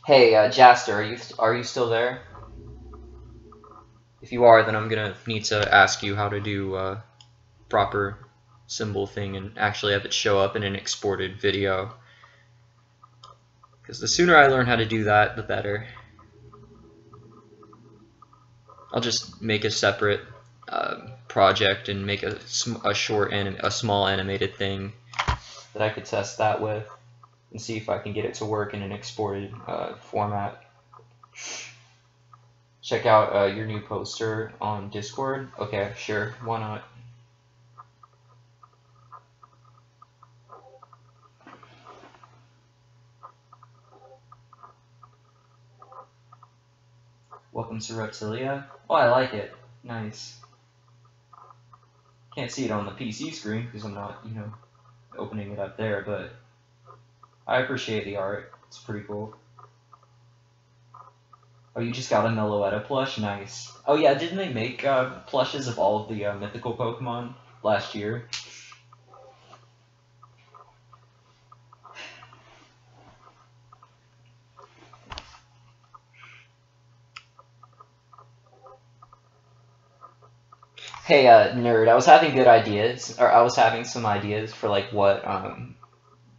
hey, Jaster, are you still there? If you are, then I'm gonna need to ask you how to do proper symbol thing and actually have it show up in an exported video. Because the sooner I learn how to do that, the better. I'll just make a separate project and make a small animated thing that I could test that with and see if I can get it to work in an exported format. Check out your new poster on Discord. Okay, sure, why not? Welcome to Reptilia. Oh, I like it. Nice. Can't see it on the PC screen because I'm not, you know, opening it up there, but I appreciate the art. It's pretty cool. Oh, you just got a Meloetta plush? Nice. Oh yeah, didn't they make plushes of all of the mythical Pokemon last year? Hey, Nerd, I was having good ideas, or I was having some ideas for like what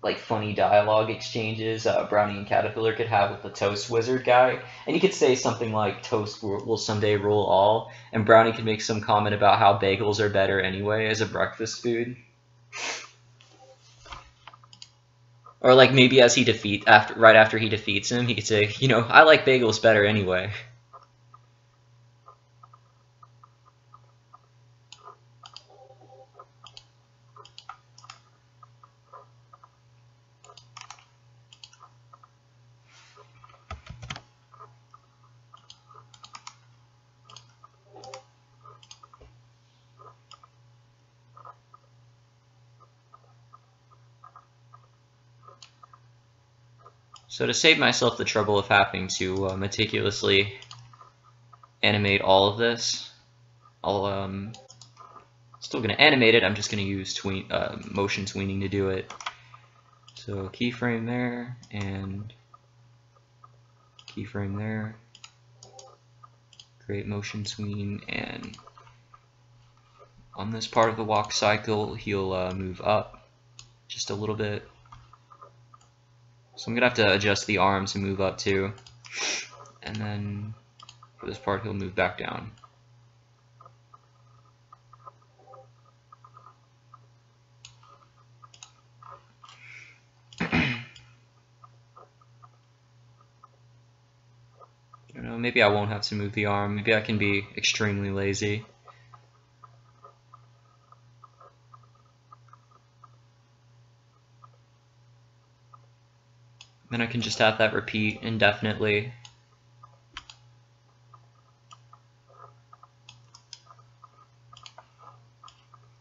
like funny dialogue exchanges Browney and Caterpillar could have with the Toast Wizard guy. And you could say something like, Toast will someday rule all, and Browney could make some comment about how bagels are better anyway as a breakfast food. Or like maybe as he right after he defeats him, he could say, you know, I like bagels better anyway. So to save myself the trouble of having to meticulously animate all of this, I'll still gonna animate it. I'm just gonna use motion tweening to do it. So keyframe there and keyframe there. Create motion tween, and on this part of the walk cycle, he'll move up just a little bit. So I'm gonna have to adjust the arms and move up too, and then for this part he'll move back down. know, maybe I won't have to move the arm. Maybe I can be extremely lazy. Then I can just have that repeat indefinitely.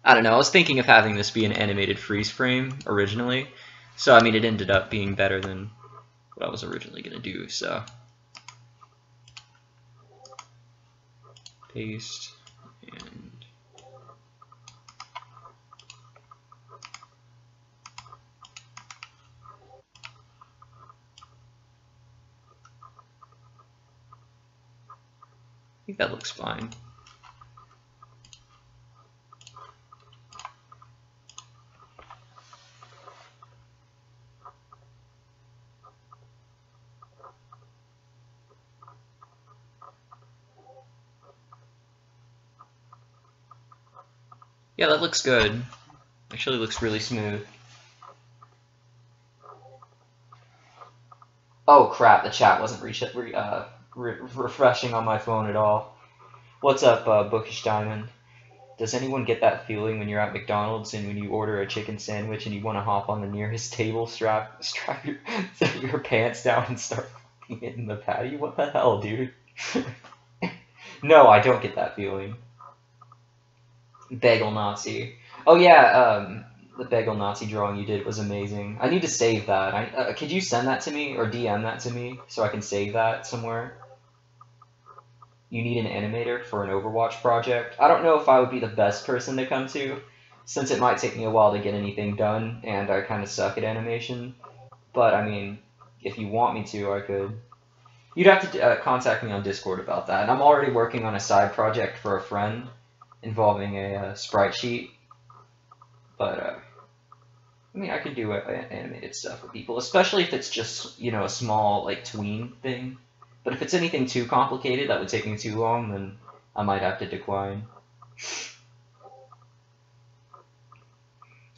I don't know, I was thinking of having this be an animated freeze frame originally. So, I mean, it ended up being better than what I was originally going to do, so. Paste, and I think that looks fine. Yeah, that looks good. Actually looks really smooth. Oh crap, the chat wasn't refreshing on my phone at all. What's up, Bookish Diamond? Does anyone get that feeling when you're at McDonald's and when you order a chicken sandwich and you want to hop on the nearest table, strap your pants down and start fucking it in the patty? What the hell, dude? No, I don't get that feeling. Bagel Nazi. Oh yeah, the Bagel Nazi drawing you did was amazing. I need to save that. Could you send that to me or DM that to me so I can save that somewhere? You need an animator for an Overwatch project. I don't know if I would be the best person to come to, since it might take me a while to get anything done, and I kind of suck at animation. But, I mean, if you want me to, I could. You'd have to contact me on Discord about that. And I'm already working on a side project for a friend involving a sprite sheet. But, I mean, I could do animated stuff with people, especially if it's just, you know, a small, like, tween thing. But if it's anything too complicated that would take me too long, then I might have to decline.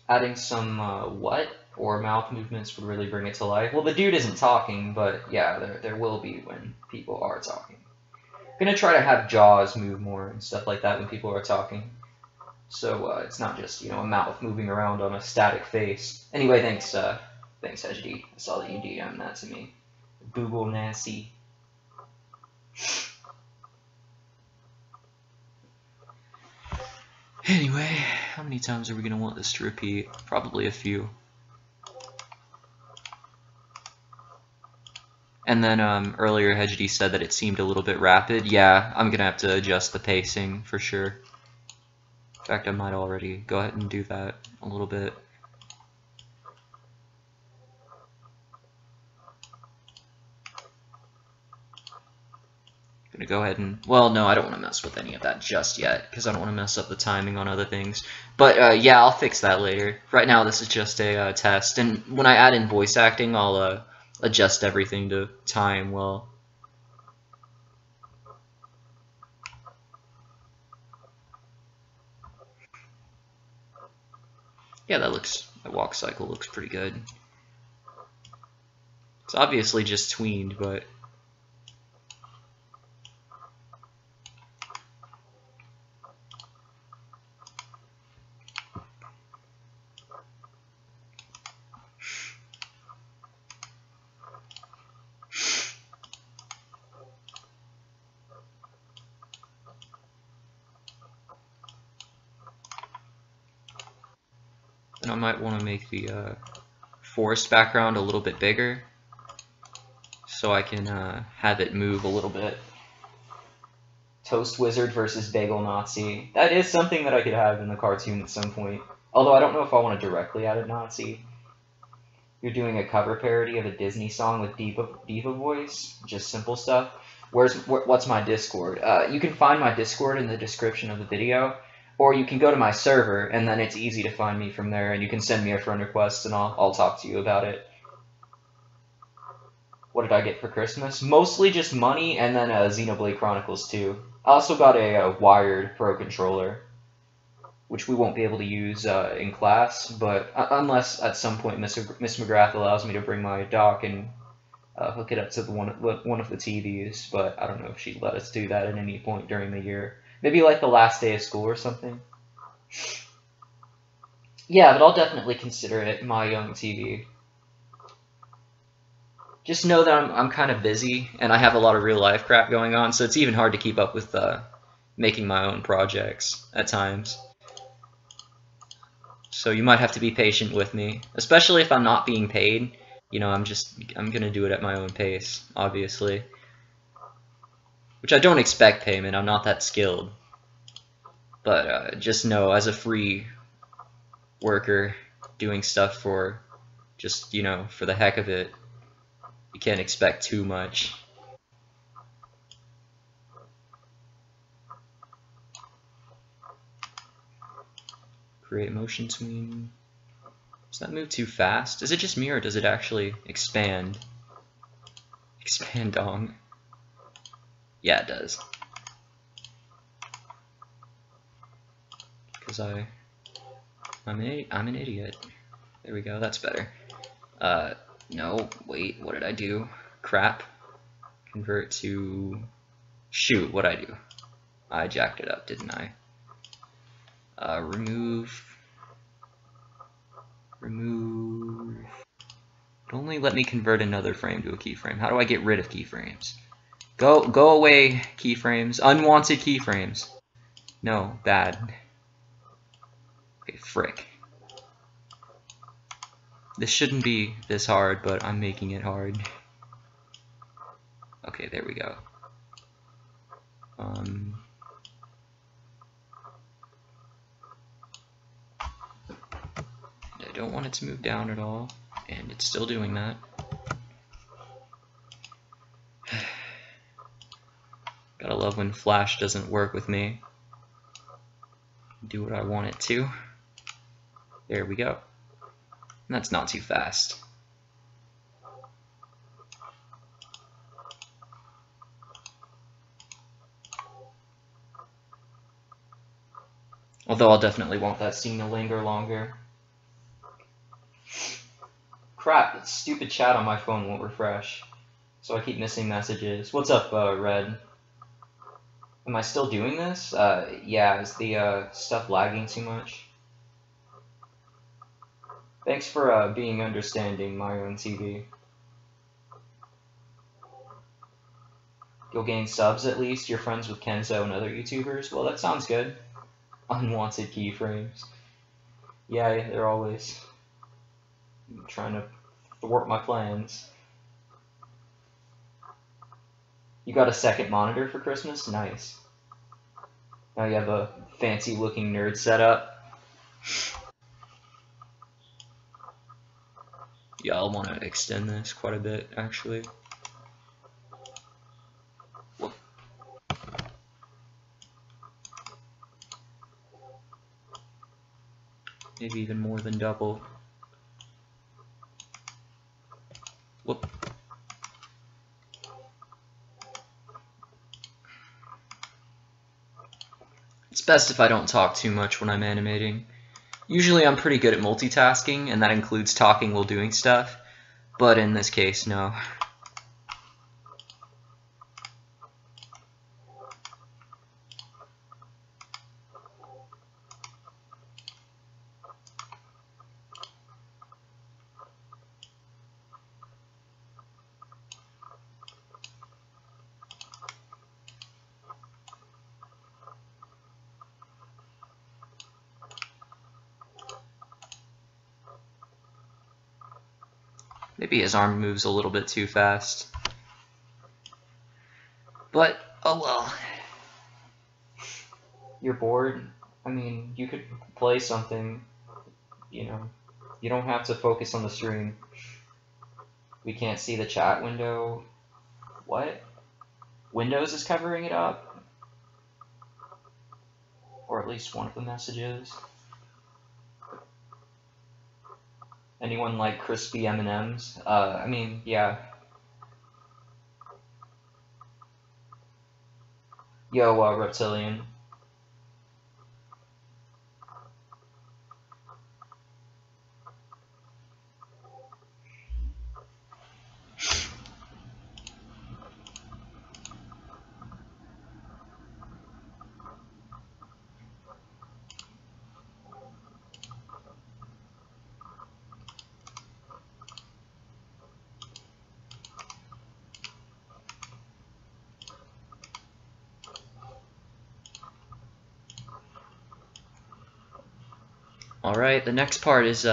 Adding some what or mouth movements would really bring it to life. Well, the dude isn't talking, but yeah, there will be when people are talking. I'm gonna try to have jaws move more and stuff like that when people are talking. So it's not just, you know, a mouth moving around on a static face. Anyway, thanks HD. I saw that you DM'd that to me. Google Nasty. Anyway, how many times are we going to want this to repeat? Probably a few. And then earlier HD said that it seemed a little bit rapid. Yeah, I'm going to have to adjust the pacing for sure. In fact, I might already go ahead and do that a little bit. Gonna go ahead and, well, no, I don't want to mess with any of that just yet, because I don't want to mess up the timing on other things. But yeah, I'll fix that later. Right now, this is just a test, and when I add in voice acting, I'll adjust everything to time well. Yeah, that walk cycle looks pretty good. It's obviously just tweened, but then I might want to make the forest background a little bit bigger so I can have it move a little bit. Toast Wizard versus Bagel Nazi. That is something that I could have in the cartoon at some point. Although I don't know if I want to directly add a Nazi. You're doing a cover parody of a Disney song with diva voice, just simple stuff. What's my Discord? You can find my Discord in the description of the video, or you can go to my server, and then it's easy to find me from there, and you can send me a friend request, and I'll talk to you about it. What did I get for Christmas? Mostly just money, and then Xenoblade Chronicles 2. I also got a wired Pro Controller, which we won't be able to use in class, but unless at some point Miss McGrath allows me to bring my dock and hook it up to one of the TVs, but I don't know if she'd let us do that at any point during the year. Maybe like the last day of school or something. Yeah, but I'll definitely consider it my young TV. Just know that I'm kind of busy, and I have a lot of real life crap going on, so it's even hard to keep up with making my own projects at times. So you might have to be patient with me, especially if I'm not being paid. You know, I'm gonna do it at my own pace, obviously. Which I don't expect payment, I'm not that skilled. But just know, as a free worker doing stuff for just, you know, for the heck of it, you can't expect too much. Create motion tween. Does that move too fast? Is it just me, or does it actually expand? Expand dong. Yeah, it does. Because I'm an idiot. There we go, that's better. No, wait, what did I do? Crap. Convert to... Shoot, what'd I do? I jacked it up, didn't I? Remove... It only let me convert another frame to a keyframe. How do I get rid of keyframes? Go away, keyframes. Unwanted keyframes. No, bad. Okay, frick. This shouldn't be this hard, but I'm making it hard. Okay, there we go. I don't want it to move down at all, and it's still doing that. Gotta love when Flash doesn't work with me. Do what I want it to. There we go. And that's not too fast. Although I'll definitely want that scene to linger longer. Crap, that stupid chat on my phone won't refresh. So I keep missing messages. What's up, Red? Am I still doing this? Yeah, is the stuff lagging too much? Thanks for being understanding, my own TV. You'll gain subs at least? You're friends with Kenzo and other YouTubers? Well, that sounds good. Unwanted keyframes. Yeah, they're always trying to thwart my plans. You got a second monitor for Christmas? Nice. Now you have a fancy looking nerd setup. Yeah, I'll want to extend this quite a bit, actually. Whoop. Maybe even more than double. Whoop. It's best if I don't talk too much when I'm animating. Usually I'm pretty good at multitasking, and that includes talking while doing stuff, but in this case, no. Maybe his arm moves a little bit too fast. But, oh well. You're bored? I mean, you could play something, you know. You don't have to focus on the stream. We can't see the chat window. What? Windows is covering it up? Or at least one of the messages. Anyone like crispy M&Ms? I mean, yeah. Yo, Reptilian. Alright, the next part is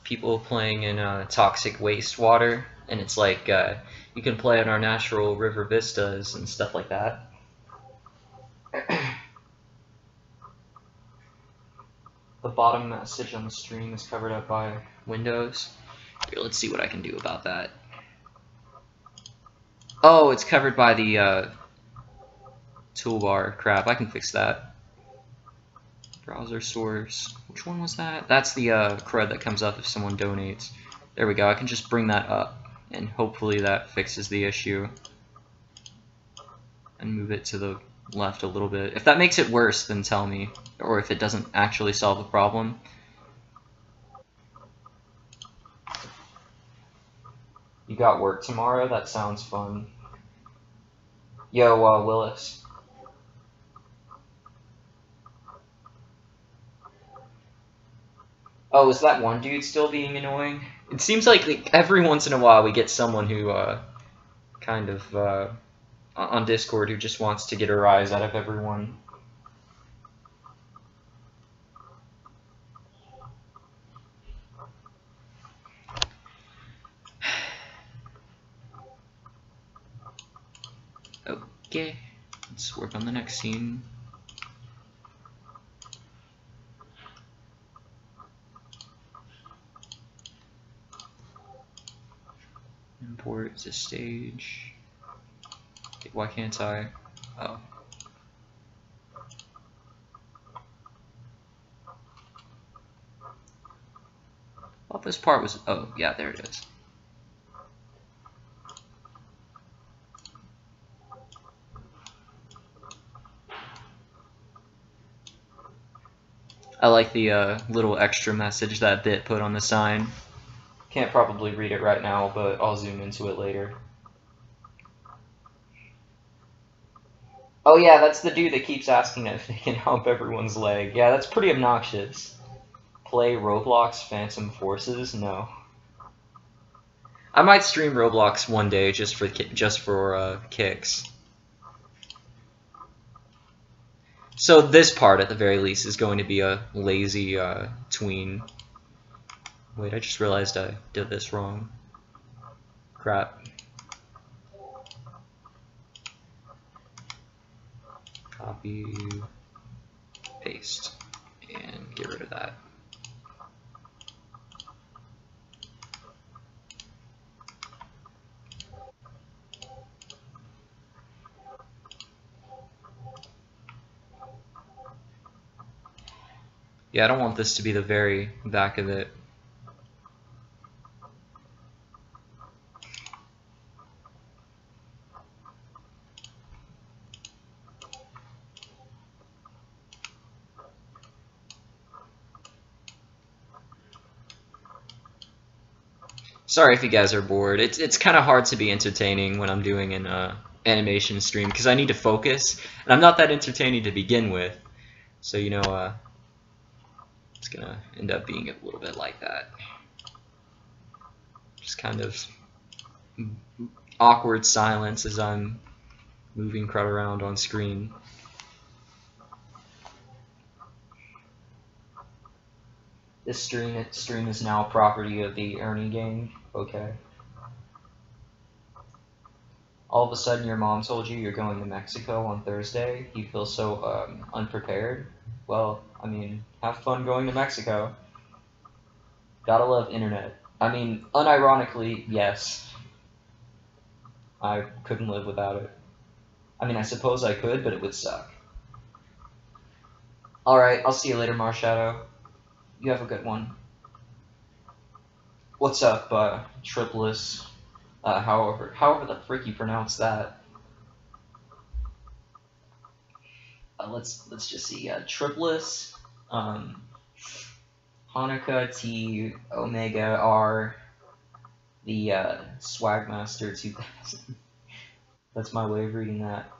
people playing in toxic wastewater, and it's like you can play on our natural river vistas and stuff like that. The bottom message on the stream is covered up by windows. Here, let's see what I can do about that. Oh, it's covered by the toolbar. Crap, I can fix that. Browser source. Which one was that? That's the crud that comes up if someone donates. There we go. I can just bring that up, and hopefully that fixes the issue. And move it to the left a little bit. If that makes it worse, then tell me. Or if it doesn't actually solve the problem. You got work tomorrow? That sounds fun. Yo, Willis. Oh, is that one dude still being annoying? It seems like every once in a while we get someone who, kind of, on Discord who just wants to get a rise out of everyone. Okay, let's work on the next scene. Import to stage. Okay, why can't I? Oh. I thought this part was. Oh, yeah, there it is. I like the little extra message that Bit put on the sign. Can't probably read it right now, but I'll zoom into it later. Oh yeah, that's the dude that keeps asking if they can help everyone's leg. Yeah, that's pretty obnoxious. Play Roblox Phantom Forces? No. I might stream Roblox one day just for kicks. So this part, at the very least, is going to be a lazy tween. Wait, I just realized I did this wrong. Crap. Copy, paste, and get rid of that. Yeah, I don't want this to be the very back of it. Sorry if you guys are bored. It's kind of hard to be entertaining when I'm doing an animation stream because I need to focus, and I'm not that entertaining to begin with. So you know, it's gonna end up being a little bit like that. Just kind of awkward silence as I'm moving crud around on screen. This stream is now property of the Ernie gang. Okay. All of a sudden your mom told you you're going to Mexico on Thursday. You feel so unprepared. Well, I mean, have fun going to Mexico. Gotta love internet. I mean, unironically, yes. I couldn't live without it. I mean, I suppose I could, but it would suck. Alright, I'll see you later, Marshadow. You have a good one. What's up, Triplus? However the frick you pronounce that. Let's just see. Triplus, Hanukkah T Omega R, the Swagmaster 2000. That's my way of reading that.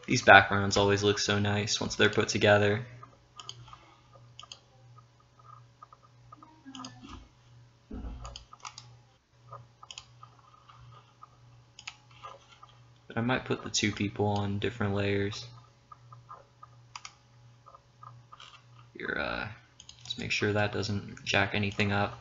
These backgrounds always look so nice once they're put together. But I might put the two people on different layers. Here, let's make sure that doesn't jack anything up.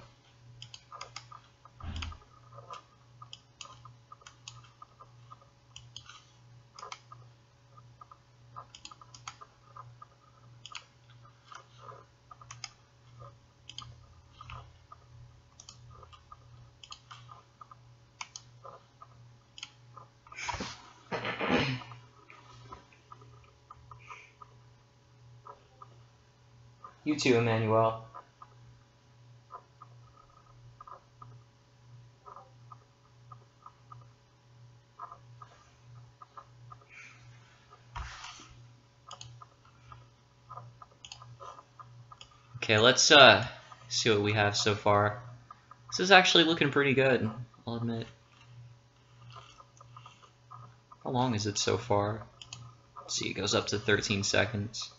You too, Emmanuel. Okay, let's see what we have so far. This is actually looking pretty good, I'll admit. How long is it so far? Let's see, it goes up to 13 seconds.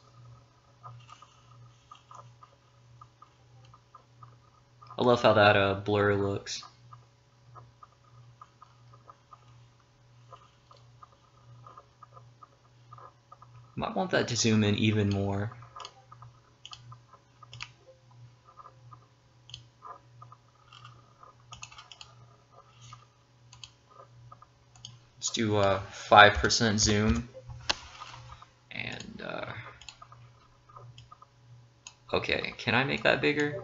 I love how that blur looks. Might want that to zoom in even more. Let's do 5% zoom. And okay, can I make that bigger?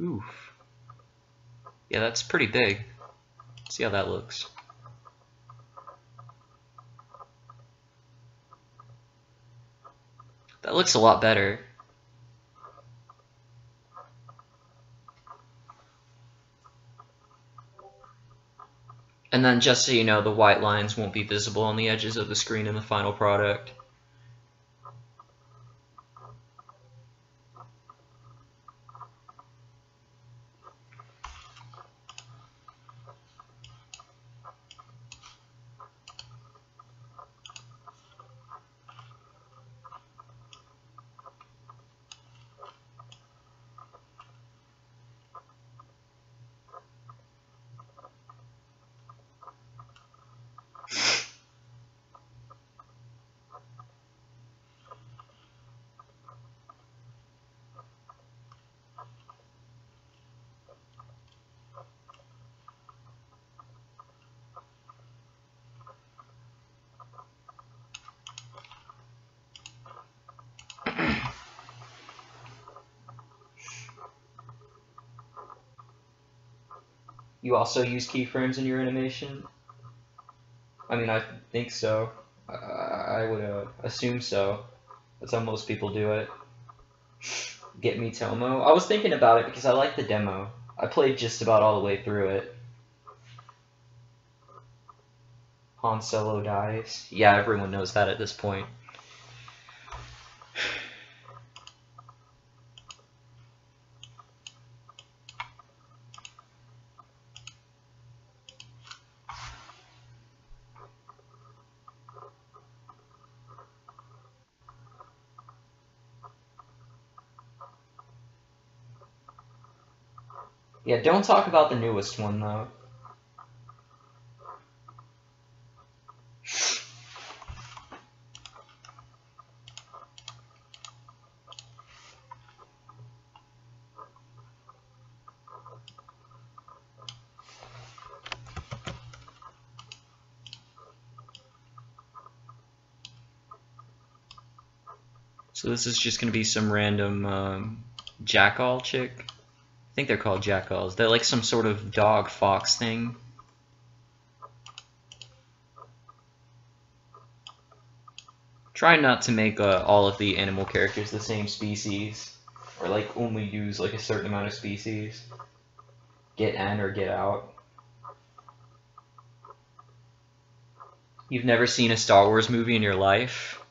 Oof. Yeah, that's pretty big. See how that looks. That looks a lot better. And then just so you know, the white lines won't be visible on the edges of the screen in the final product. You also use keyframes in your animation? I mean, I think so. I would assume so. That's how most people do it. Get me Tomo. I was thinking about it because I like the demo. I played just about all the way through it. Han Solo dies. Yeah, everyone knows that at this point. Yeah, don't talk about the newest one, though. So this is just going to be some random jackal chick. I think they're called jackals. They're like some sort of dog fox thing. Try not to make all of the animal characters the same species, or like only use like a certain amount of species. Get in or get out. You've never seen a Star Wars movie in your life?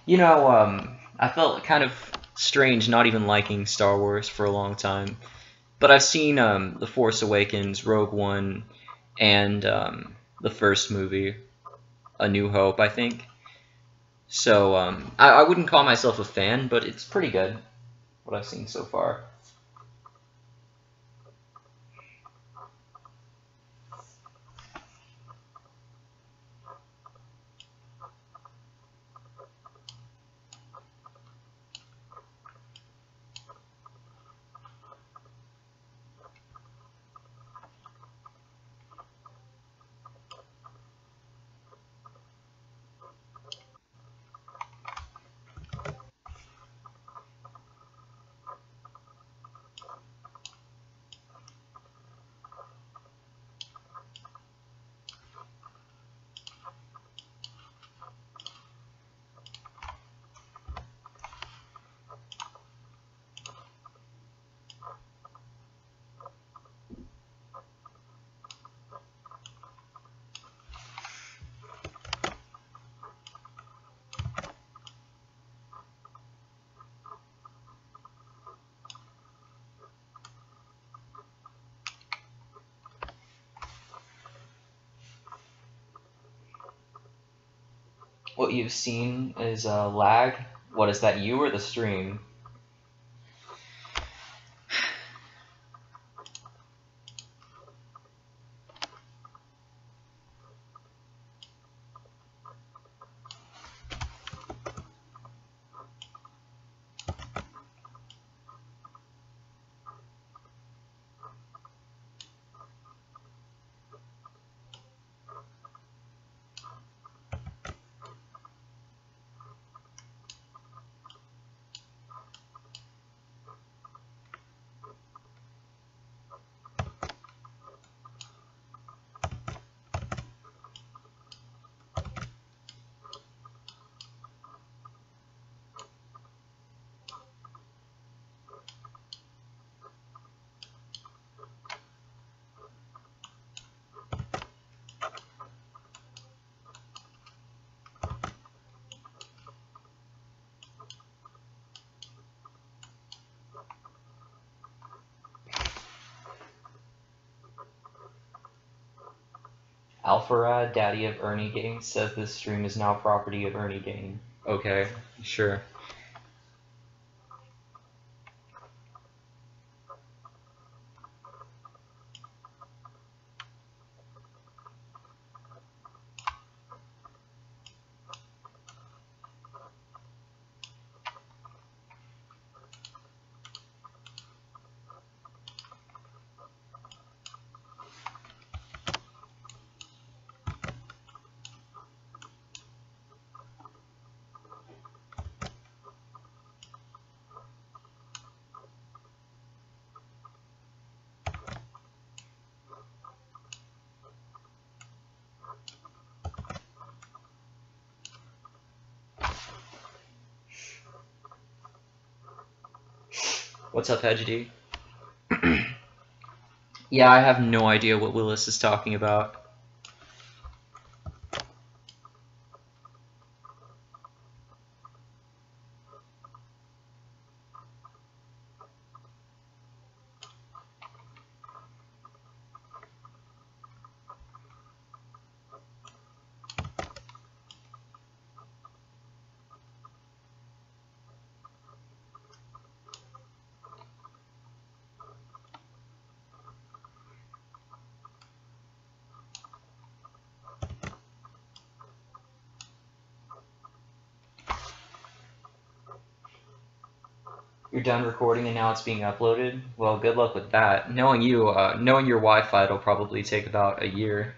You know, I felt kind of strange not even liking Star Wars for a long time, But I've seen The Force Awakens, Rogue One, and the first movie, A New Hope, I think. So I wouldn't call myself a fan, but it's pretty good, what I've seen so far. What you've seen is lag. What is that, you or the stream? Alpharad, daddy of Ernie Gang, says this stream is now property of Ernie Gang. Okay, sure. What's up, Hedgedy? Yeah, I have no idea what Willis is talking about. You're done recording and now it's being uploaded? Well, good luck with that. Knowing you, knowing your Wi-Fi, it'll probably take about a year.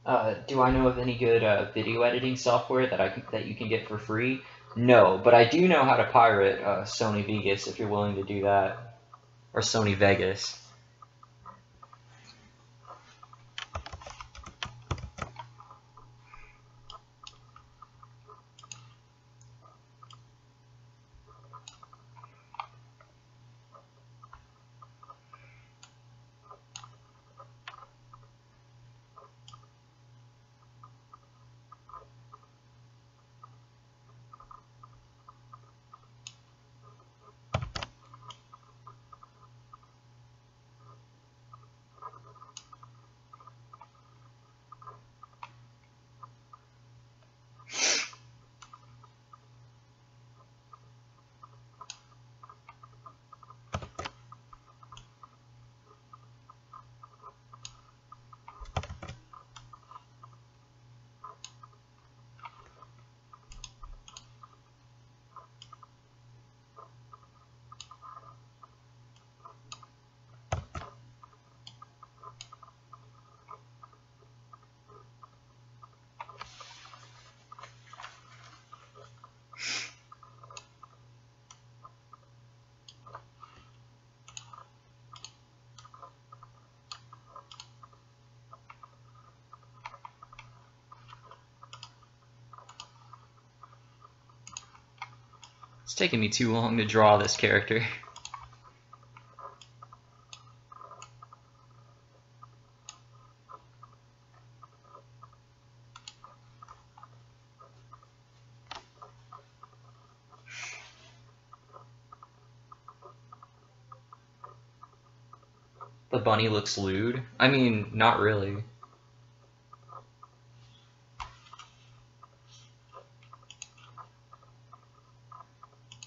Do I know of any good video editing software that you can get for free? No, but I do know how to pirate Sony Vegas if you're willing to do that, or Sony Vegas. It's taking me too long to draw this character. The bunny looks lewd. I mean, not really.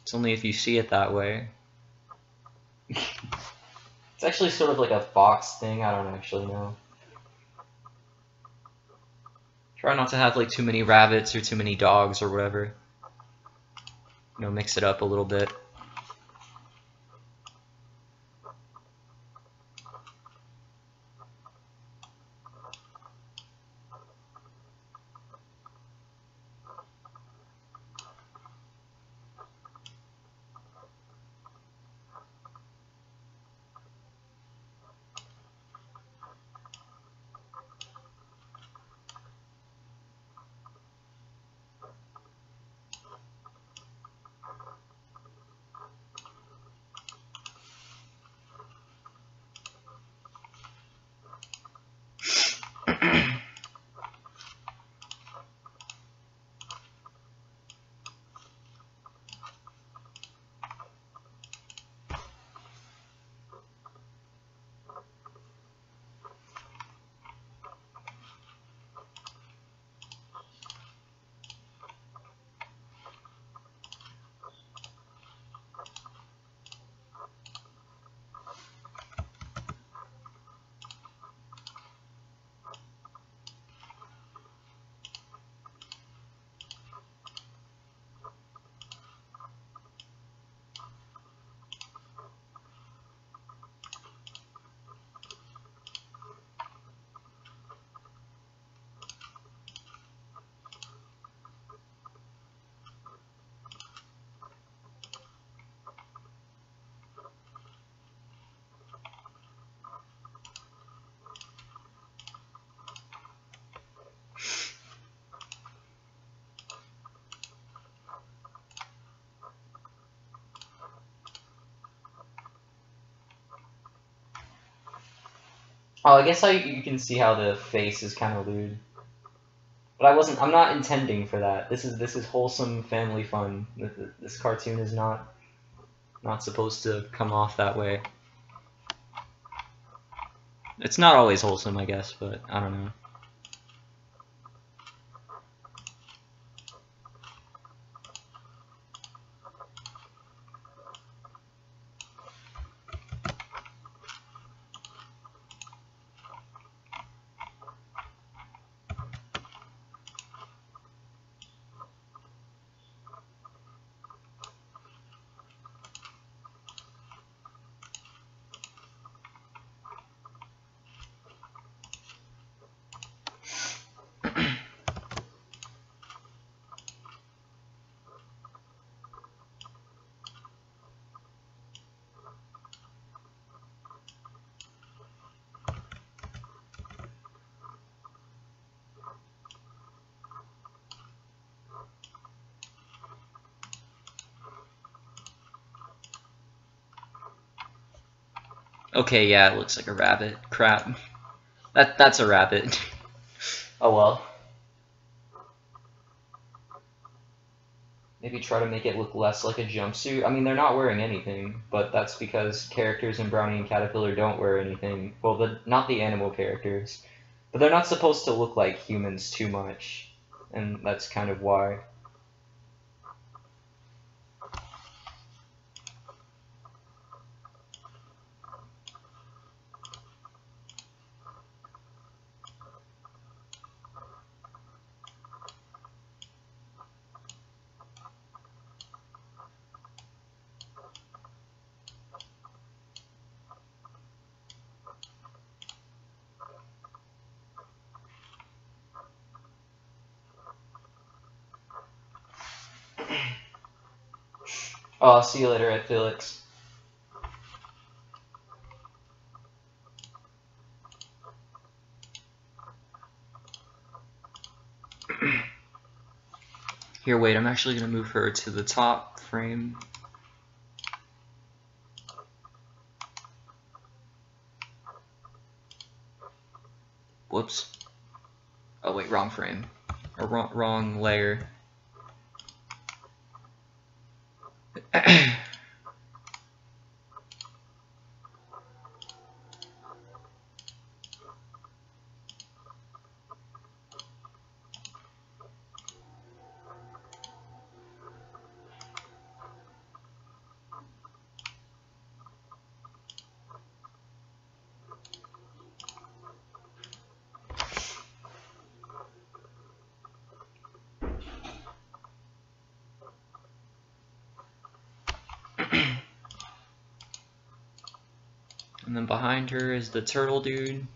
It's only if you see it that way. It's actually sort of like a fox thing, I don't actually know. Try not to have like too many rabbits or too many dogs or whatever. You know, mix it up a little bit. Oh, I guess you can see how the face is kind of lewd. But I'm not intending for that. This is wholesome family fun. This cartoon is not supposed to come off that way. It's not always wholesome, I guess, but I don't know. Okay, yeah, it looks like a rabbit. Crap. That's a rabbit. Oh well. Maybe try to make it look less like a jumpsuit. I mean, they're not wearing anything, but that's because characters in Brownie and Caterpillar don't wear anything. Well, not the animal characters. But they're not supposed to look like humans too much, and that's kind of why. Oh, I'll see you later at Felix. Here, wait, I'm actually going to move her to the top frame. Whoops. Oh, wait, wrong frame. Or wrong layer. And then behind her is the turtle dude.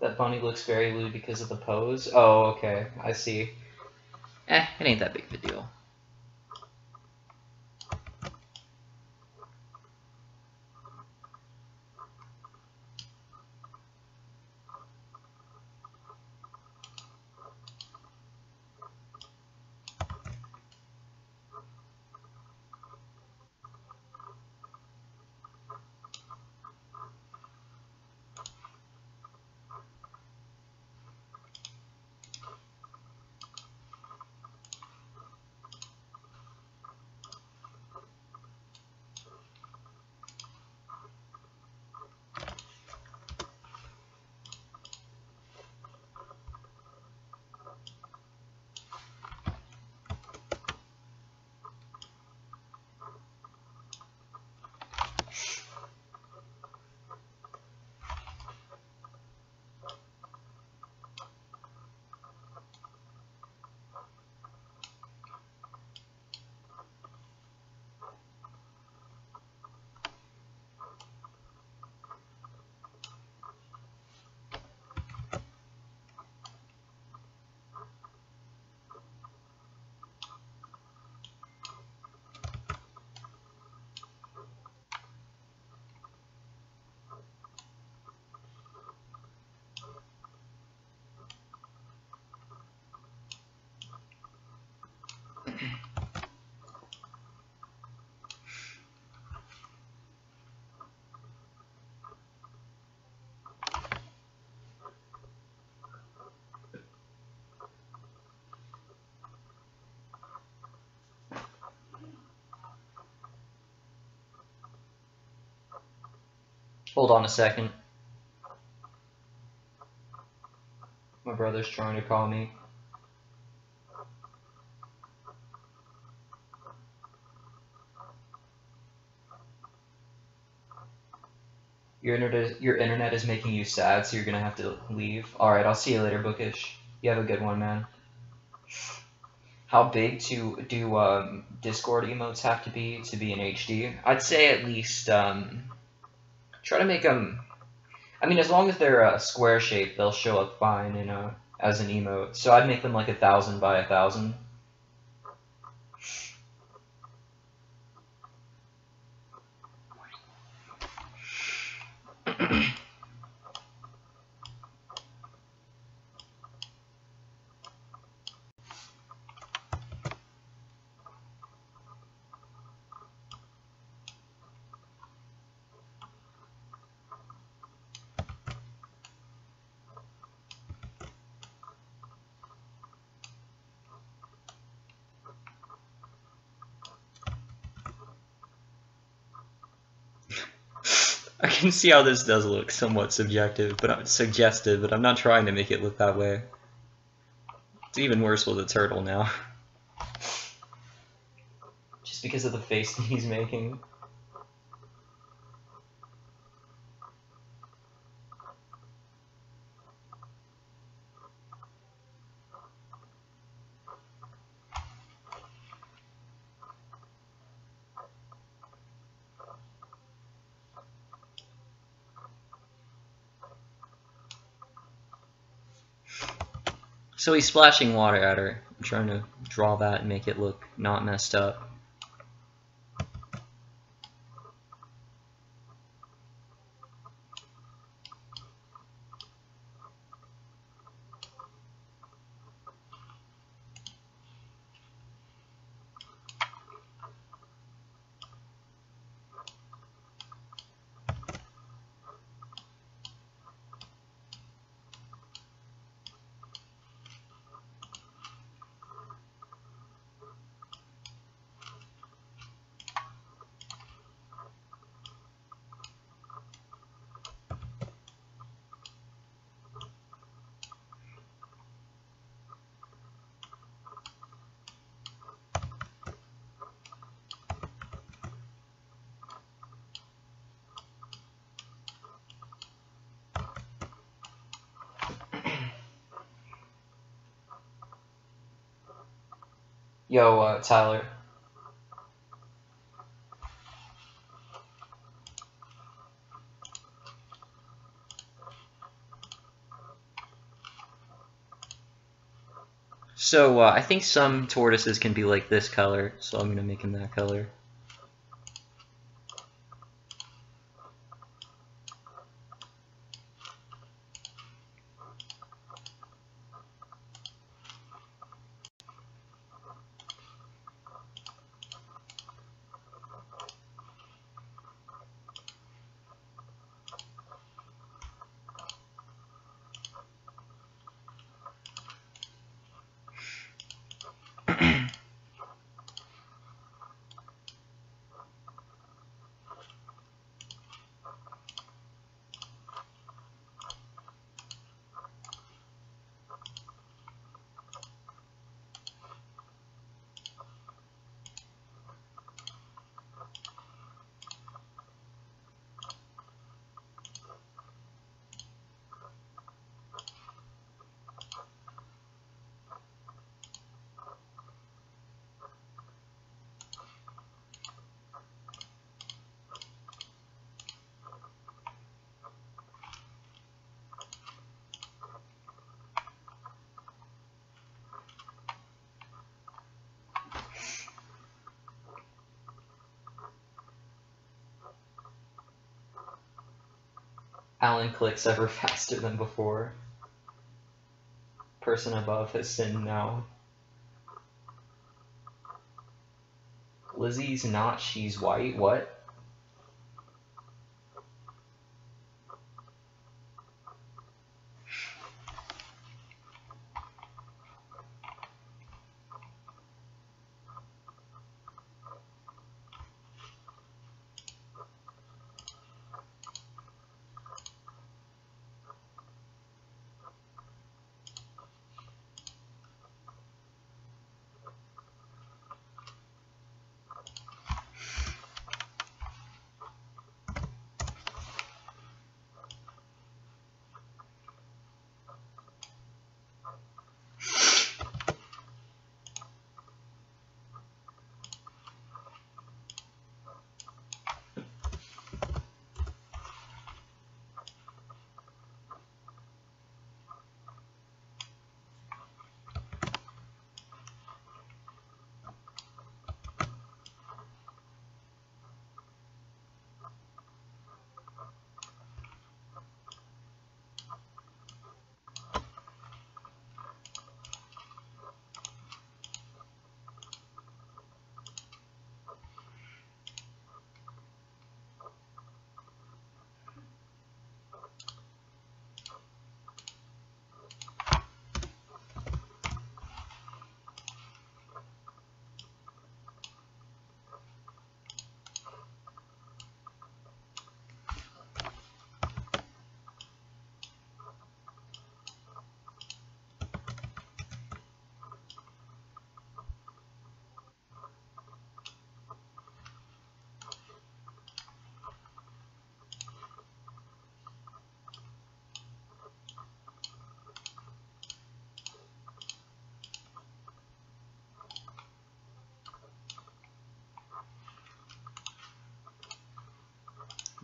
That bunny looks very lewd because of the pose. Oh, okay, I see. It ain't that big of a deal. Hold on a second. My brother's trying to call me. Your internet is making you sad, so you're gonna have to leave. Alright, I'll see you later, Bookish. You have a good one, man. How big do Discord emotes have to be in HD? I'd say at least try to make them. I mean, as long as they're square shaped, they'll show up fine in as an emote. So I'd make them like 1,000 by 1,000. I can see how this does look somewhat suggestive, but I'm not trying to make it look that way. It's even worse with a turtle now. Just because of the face that he's making. So he's splashing water at her. I'm trying to draw that and make it look not messed up. Yo, Tyler. So, I think some tortoises can be like this color, so I'm gonna make him that color. Alan clicks ever faster than before. Person above has sinned now. Lizzie's not, she's white. What?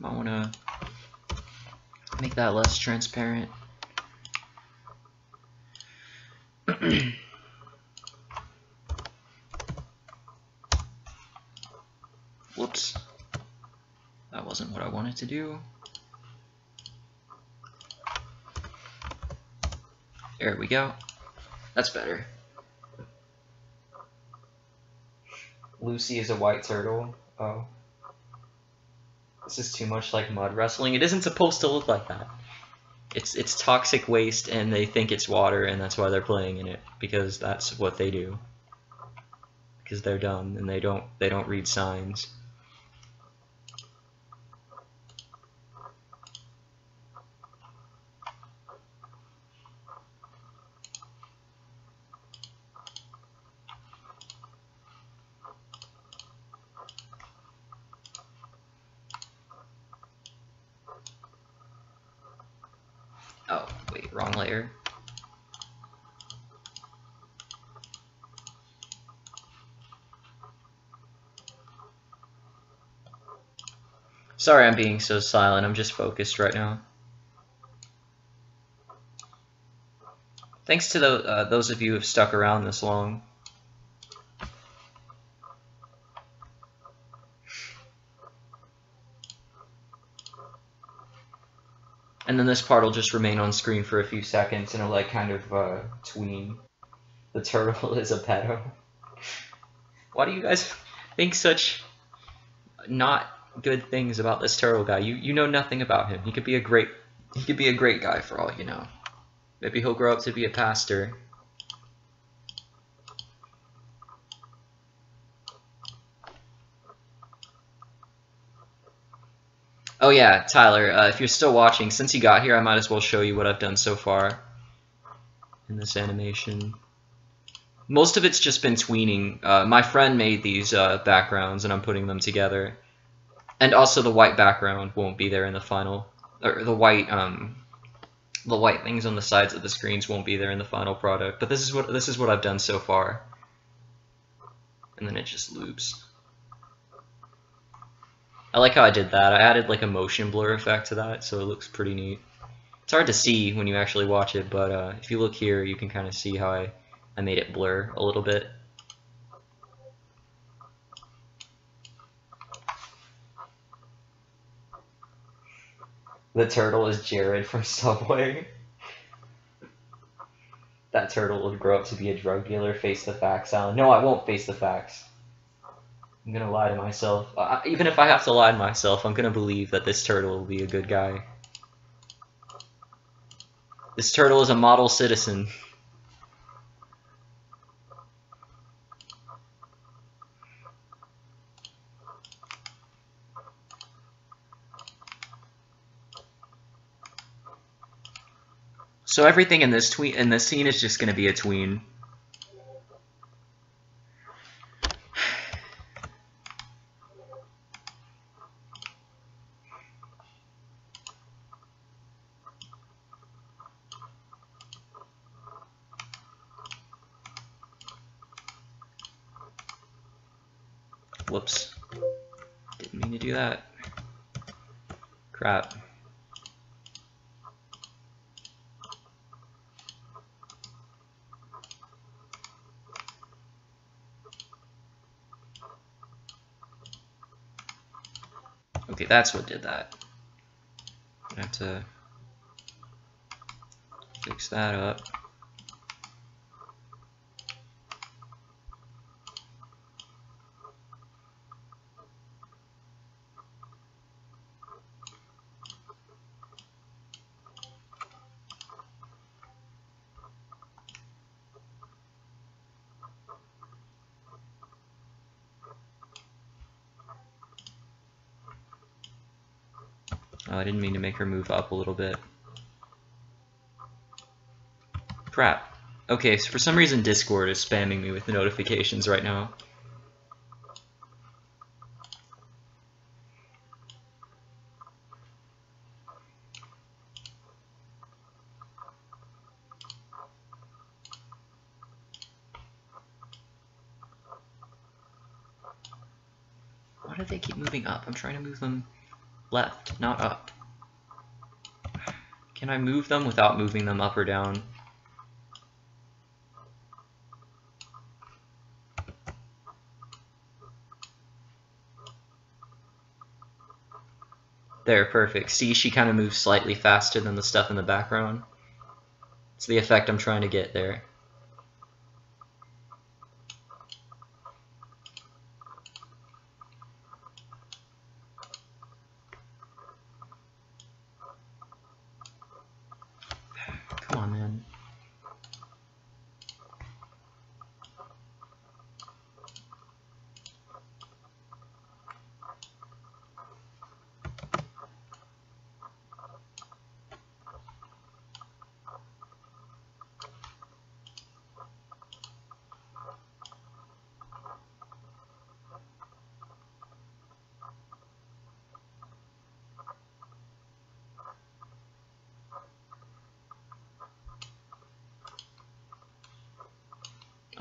Might want to make that less transparent. Whoops. That wasn't what I wanted to do. There we go. That's better. Lucy is a white turtle. Oh. This is too much like mud wrestling. It isn't supposed to look like that. It's toxic waste and they think it's water and that's why they're playing in it. Because that's what they do. Because they're dumb and they don't read signs. Oh, wait, wrong layer. Sorry I'm being so silent, I'm just focused right now. Thanks to those of you who have stuck around this long. And then this part will just remain on screen for a few seconds and it'll like kind of tween. The turtle is a pedo. Why do you guys think such not good things about this turtle guy? You know nothing about him. He could be a great guy for all you know. Maybe he'll grow up to be a pastor. Oh yeah, Tyler, if you're still watching, since you got here, I might as well show you what I've done so far in this animation. Most of it's just been tweening. My friend made these backgrounds, and I'm putting them together. And also the white background won't be there in the final, or the white things on the sides of the screens won't be there in the final product. But this is what I've done so far. And then it just loops. I like how I did that. I added like a motion blur effect to that, so it looks pretty neat. It's hard to see when you actually watch it, but if you look here, you can kind of see how I made it blur a little bit. The turtle is Jared from Subway. That turtle will grow up to be a drug dealer. Face the facts, Alan. No, I won't face the facts. I'm gonna lie to myself. Even if I have to lie to myself, I'm gonna believe that this turtle will be a good guy. This turtle is a model citizen. So everything in this scene is just gonna be a tween. Whoops. Didn't mean to do that. Crap. Okay, that's what did that. I have to fix that up. Oh, I didn't mean to make her move up a little bit. Crap. Okay, so for some reason Discord is spamming me with notifications right now. Why do they keep moving up? I'm trying to move them Left, not up. Can I move them without moving them up or down? There, perfect. See, she kind of moves slightly faster than the stuff in the background. It's the effect I'm trying to get there. Come on, man.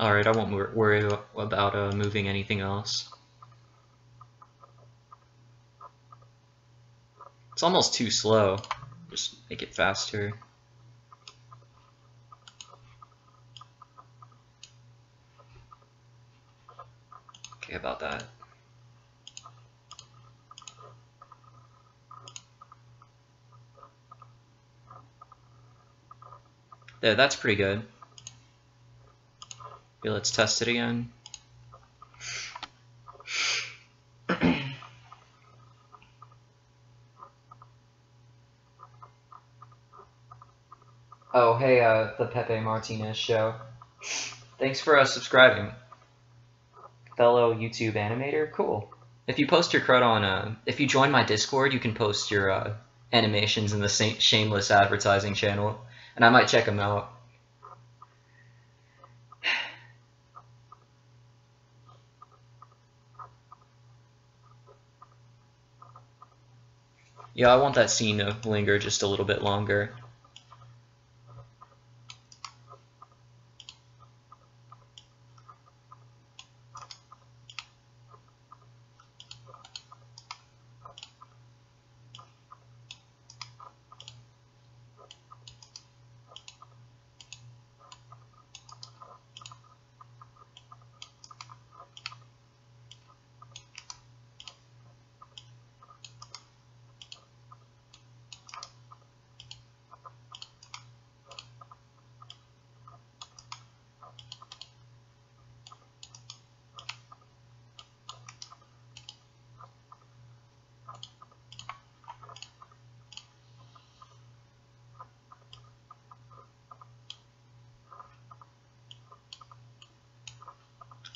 Alright, I won't worry about moving anything else. It's almost too slow. Just make it faster. Okay, about that. There, that's pretty good. Okay, let's test it again. Oh, hey, the Pepe Martinez show. Thanks for subscribing. Fellow YouTube animator? Cool. If you post your crud on, if you join my Discord, you can post your animations in the shameless advertising channel, and I might check them out. Yeah, I want that scene to linger just a little bit longer.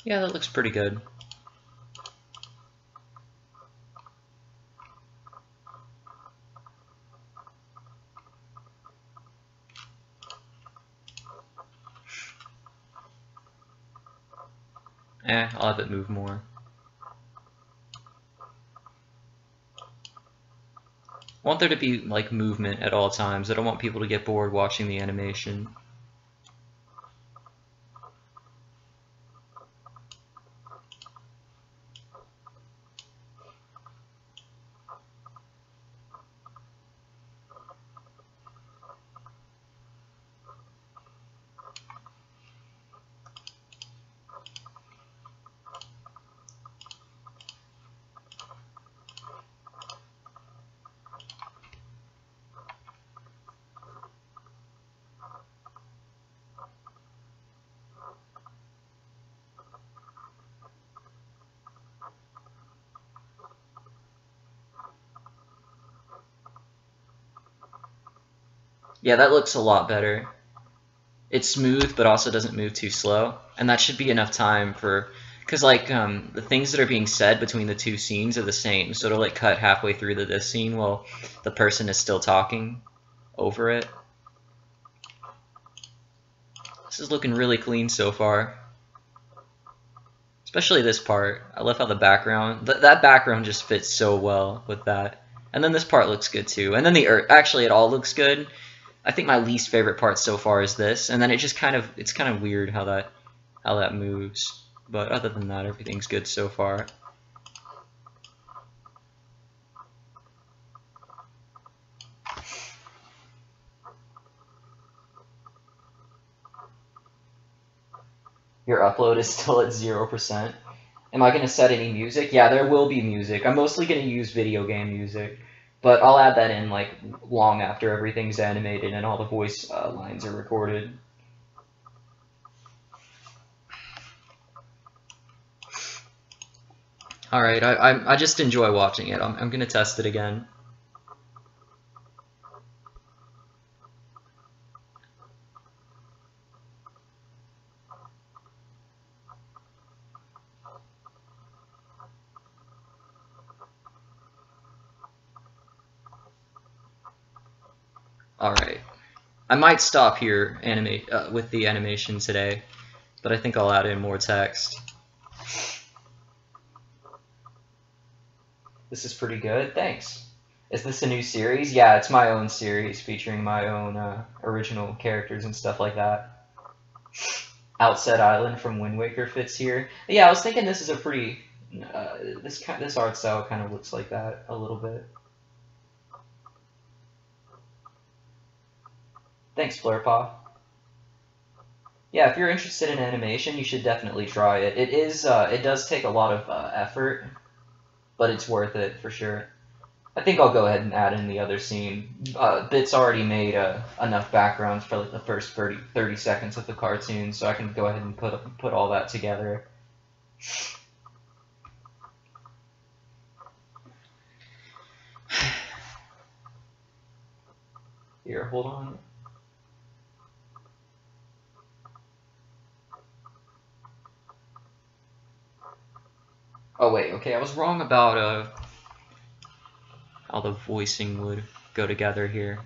Yeah, that looks pretty good. I'll have it move more. I want there to be like movement at all times. I don't want people to get bored watching the animation. Yeah, that looks a lot better. It's smooth, but also doesn't move too slow. And that should be enough time for... Because, like, the things that are being said between the two scenes are the same. So it'll, like, cut halfway through to this scene while the person is still talking over it. This is looking really clean so far. Especially this part. I love how the background... that background just fits so well with that. And then this part looks good, too. And then the earth... Actually, it all looks good. I think my least favorite part so far is this, and then it just kind of, it's kind of weird how that moves. But other than that, everything's good so far. Your upload is still at 0%. Am I going to set any music? Yeah, there will be music. I'm mostly going to use video game music, but I'll add that in like long after everything's animated and all the voice lines are recorded. Alright, I just enjoy watching it. I'm going to test it again. Alright. I might stop here with the animation today, but I think I'll add in more text. This is pretty good, thanks. Is this a new series? Yeah, it's my own series featuring my own original characters and stuff like that. Outset Island from Wind Waker fits here. But yeah, I was thinking this is a pretty... this art style kind of looks like that a little bit. Thanks, Blurpaw. Yeah, if you're interested in animation, you should definitely try it. It does take a lot of effort, but it's worth it for sure. I think I'll go ahead and add in the other scene. Bit's already made enough backgrounds for like the first 30 seconds of the cartoon, so I can go ahead and put all that together. Here, hold on. Oh wait, okay, I was wrong about how the voicing would go together here.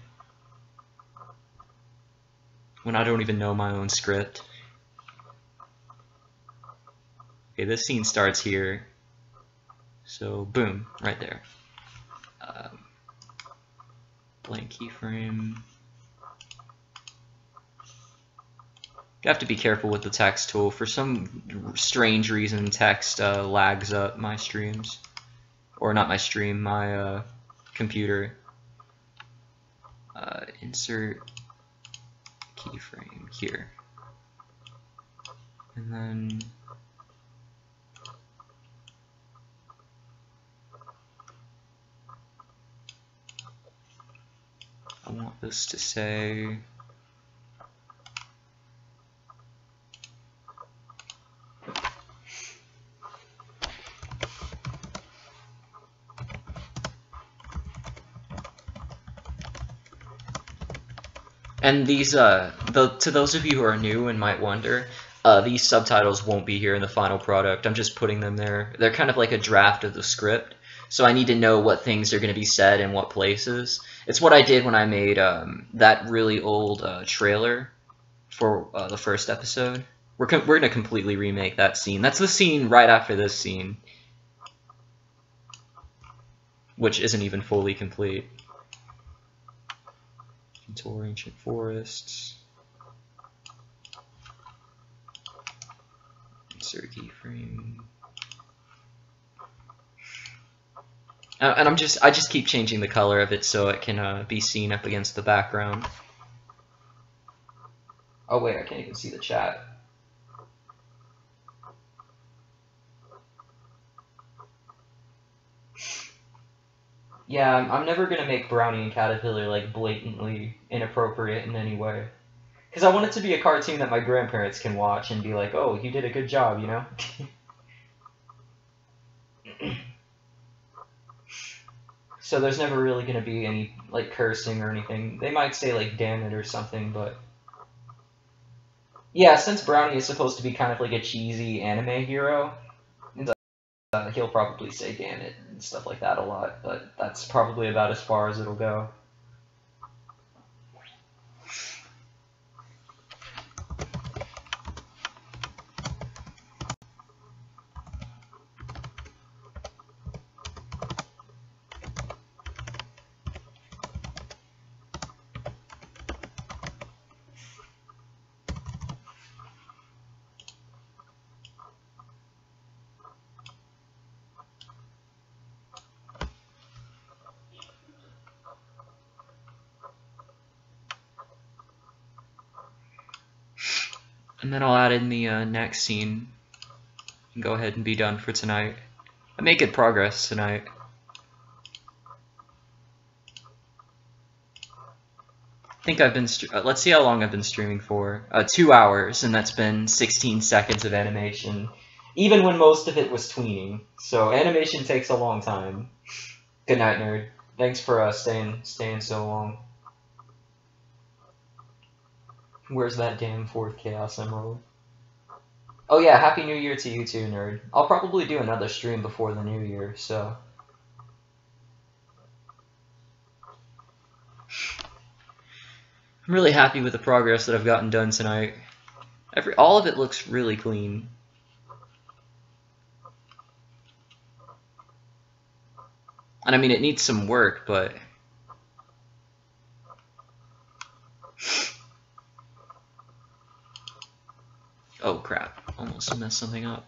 When I don't even know my own script. Okay, this scene starts here. So, boom, right there. Blank keyframe. You have to be careful with the text tool. For some strange reason, text lags up my streams. Or not my stream, my computer. Insert keyframe here. And then... I want this to say... And these, to those of you who are new and might wonder, these subtitles won't be here in the final product. I'm just putting them there. They're kind of like a draft of the script, so I need to know what things are going to be said in what places. It's what I did when I made that really old trailer for the first episode. We're going to completely remake that scene. That's the scene right after this scene, which isn't even fully complete. Contour ancient forests. Insert keyframe. And I just keep changing the color of it so it can be seen up against the background. Oh wait, I can't even see the chat. Yeah, I'm never gonna make Brownie and Caterpillar like blatantly inappropriate in any way. Because I want it to be a cartoon that my grandparents can watch and be like, oh, you did a good job, you know? So there's never really gonna be any like cursing or anything. They might say like damn it or something, but... Yeah, since Brownie is supposed to be kind of like a cheesy anime hero, he'll probably say damn it and stuff like that a lot, but that's probably about as far as it'll go. And then I'll add in the next scene and go ahead and be done for tonight. I made good progress tonight. I think I've been, let's see how long I've been streaming for. 2 hours, and that's been 16 seconds of animation. Even when most of it was tweening. So animation takes a long time. Good night, nerd. Thanks for staying so long. Where's that damn 4th Chaos Emerald? Oh yeah, Happy New Year to you too, nerd. I'll probably do another stream before the new year, so... I'm really happy with the progress that I've gotten done tonight. All of it looks really clean. And I mean, it needs some work, but... Oh crap, almost messed something up.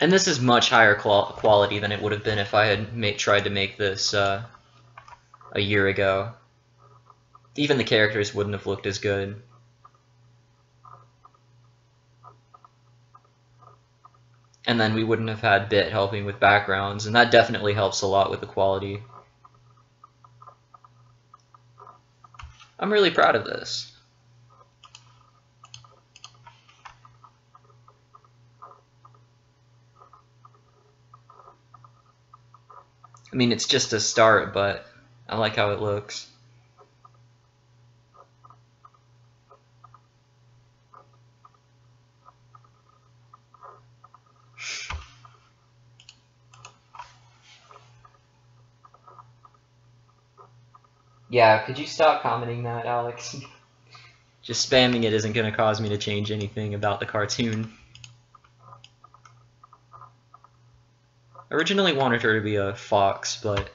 And this is much higher quality than it would have been if I had tried to make this a year ago. Even the characters wouldn't have looked as good. And then we wouldn't have had Bit helping with backgrounds, and that definitely helps a lot with the quality. I'm really proud of this. I mean, it's just a start, but I like how it looks. Yeah, could you stop commenting that, Alex? Just spamming it isn't going to cause me to change anything about the cartoon. I originally wanted her to be a fox, but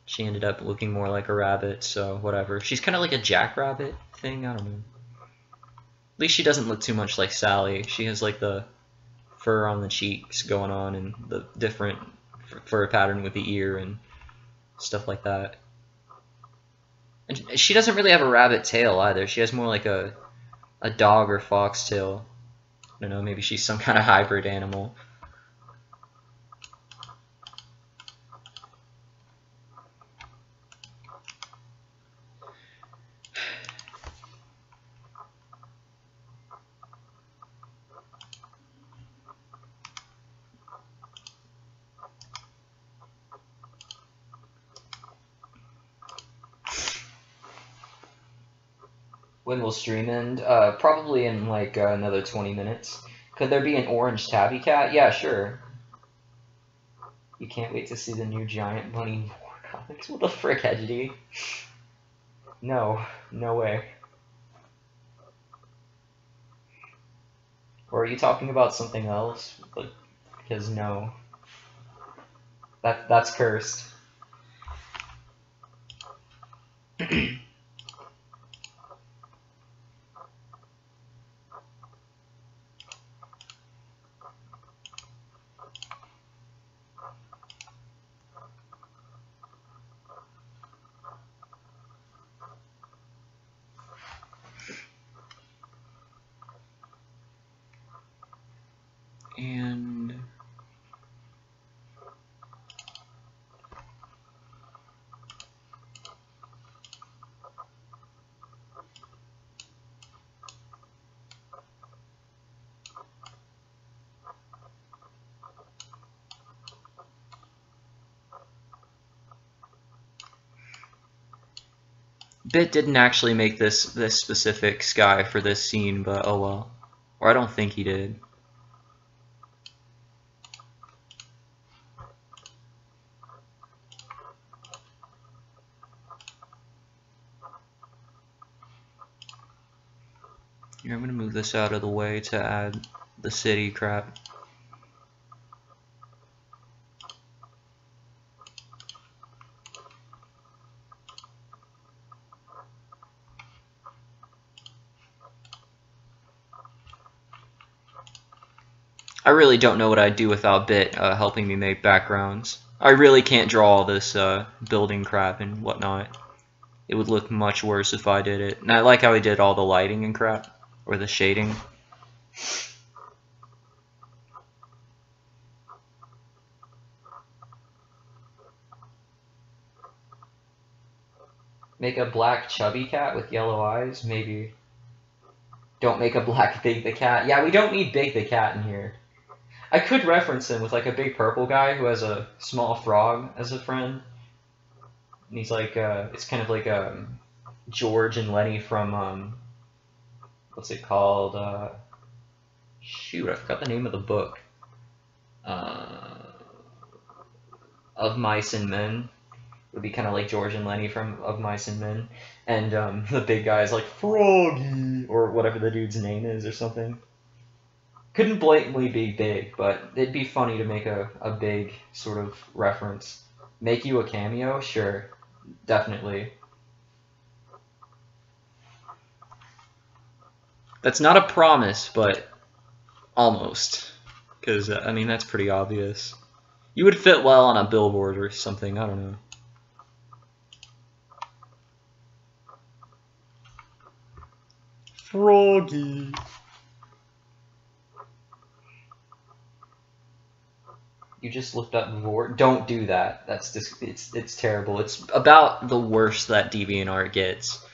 she ended up looking more like a rabbit, so whatever. She's kind of like a jackrabbit thing, I don't know. At least she doesn't look too much like Sally. She has like the fur on the cheeks going on and the different fur pattern with the ear and stuff like that. And she doesn't really have a rabbit tail either. She has more like a dog or fox tail. I don't know, maybe she's some kind of hybrid animal. When will stream end? Probably in like another 20 minutes. Could there be an orange tabby cat? Yeah, sure. You can't wait to see the new Giant Bunny War comics? What the frick, Hedgedy? No, no way. Or are you talking about something else? Because no. That's cursed. And Bit didn't actually make this specific sky for this scene, but oh well. Or I don't think he did. Here, I'm gonna move this out of the way to add the city crap. I really don't know what I'd do without Bit helping me make backgrounds. I really can't draw all this building crap and whatnot. It would look much worse if I did it. And I like how he did all the lighting and crap, or the shading. Make a black chubby cat with yellow eyes? Maybe. Don't make a black Big the Cat. Yeah, we don't need Big the Cat in here. I could reference him with like a big purple guy who has a small frog as a friend. And he's like, it's kind of like George and Lenny from, what's it called? Shoot, I forgot the name of the book. Of Mice and Men. Would be kind of like George and Lenny from Of Mice and Men. And the big guy is like, Froggy! Or whatever the dude's name is or something. Couldn't blatantly be Big, but it'd be funny to make a Big sort of reference. Make you a cameo? Sure. Definitely. That's not a promise, but almost. Because, I mean, that's pretty obvious. You would fit well on a billboard or something, I don't know. Froggy. You just looked up Vort. Don't do that. That's just it's terrible. It's about the worst that DeviantArt gets.